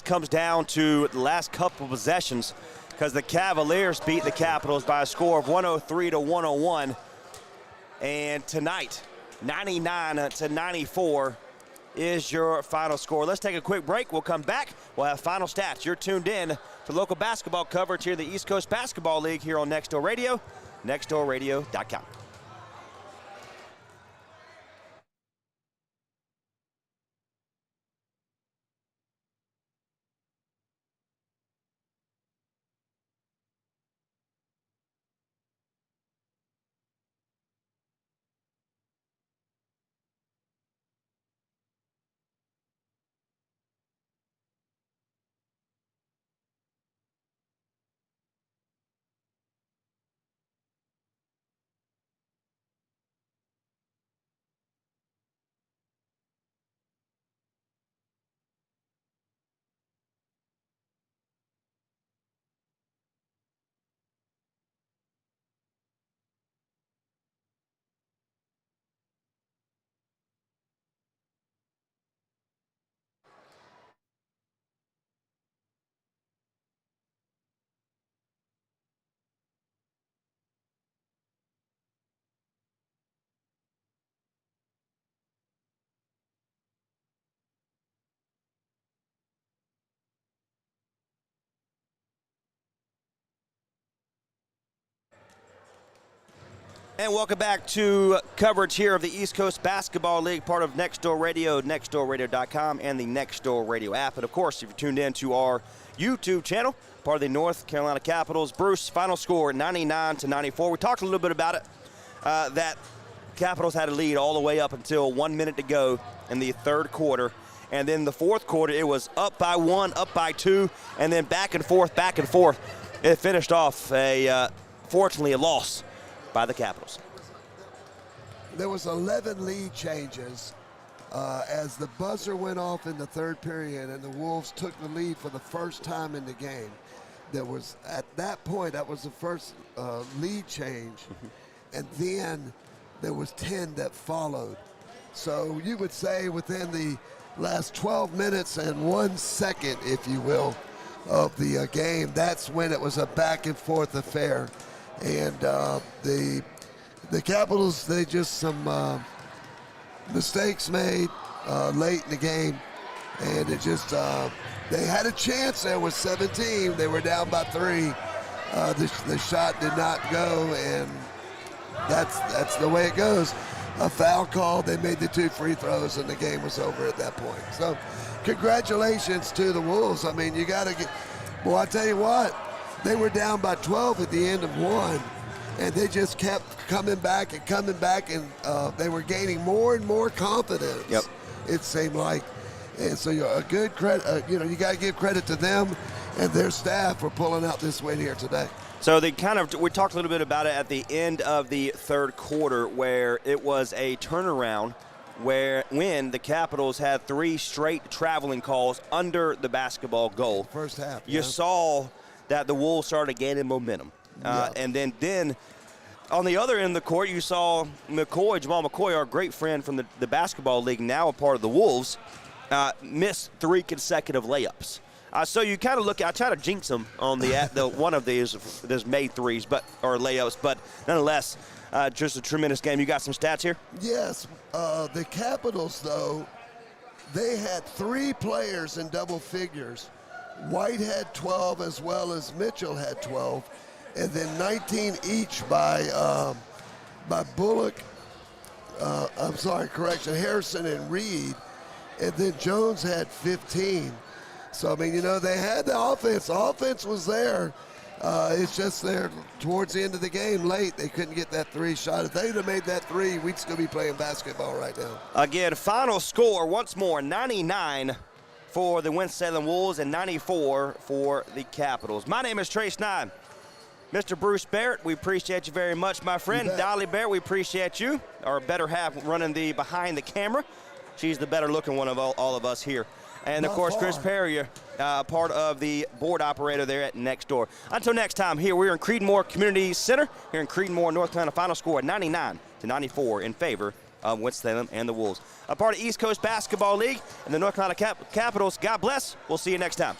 comes down to the last couple possessions, because the Cavaliers beat the Capitals by a score of 103-101. And tonight, 99-94 is your final score. Let's take a quick break. We'll come back. We'll have final stats. You're tuned in to local basketball coverage here in the East Coast Basketball League here on Next Door Radio, nextdoorradio.com. And welcome back to coverage here of the East Coast Basketball League, part of Next Door Radio, nextdoorradio.com, and the Next Door Radio app. And, of course, if you're tuned in to our YouTube channel, part of the North Carolina Capitals, Bruce, final score 99-94. We talked a little bit about it, that Capitals had a lead all the way up until 1 minute to go in the third quarter. And then the fourth quarter, it was up by 1, up by 2, and then back and forth, back and forth. It finished off, fortunately, a loss by the Capitals. There was 11 lead changes as the buzzer went off in the third period and the Wolves took the lead for the first time in the game. There was, at that point, that was the first lead change, and then there was 10 that followed. So you would say within the last 12 minutes and 1 second, if you will, of the game, that's when it was a back and forth affair. And the Capitals, they just some mistakes made late in the game, and it just they had a chance there with 17. They were down by 3, The shot did not go, and that's the way it goes. A foul call, they made the 2 free throws, and the game was over at that point. So congratulations to the Wolves. I mean, you got to get, boy, I tell you what, they were down by 12 at the end of 1, and they just kept coming back, and they were gaining more and more confidence. Yep. It seemed like. And so a good credit, you got to give credit to them and their staff for pulling out this win here today. So we talked a little bit about it at the end of the third quarter, where it was a turnaround when the Capitals had 3 straight traveling calls under the basketball goal. First half. You saw that the Wolves started gaining momentum. And then on the other end of the court, you saw Jamal McCoy, our great friend from the basketball league, now a part of the Wolves, miss 3 consecutive layups. So you kind of I try to jinx them on the one of these made threes, or layups, but nonetheless, just a tremendous game. You got some stats here? Yes. The Capitals, though, they had 3 players in double figures. White had 12 as well as Mitchell had 12, and then 19 each by Bullock. Harrison and Reed, and then Jones had 15. So, I mean, they had the offense. The offense was there. It's just there towards the end of the game late. They couldn't get that 3 shot. If they'd have made that 3, we'd still be playing basketball right now. Again, final score once more, 99 for the Winston Wolves and 94 for the Capitals. My name is Trace Nye. Mr. Bruce Barrett, we appreciate you very much, my friend. Dolly Barrett, we appreciate you. Our better half running the behind the camera. She's the better looking one of all of us here. And, of course, Chris Perrier, part of the board operator there at Next Door. Until next time, we're in Creedmoor Community Center, here in Creedmoor, North Carolina. Final score 99-94 in favor of Winston and the Wolves. A part of East Coast Basketball League and the North Carolina Capitals. God bless. We'll see you next time.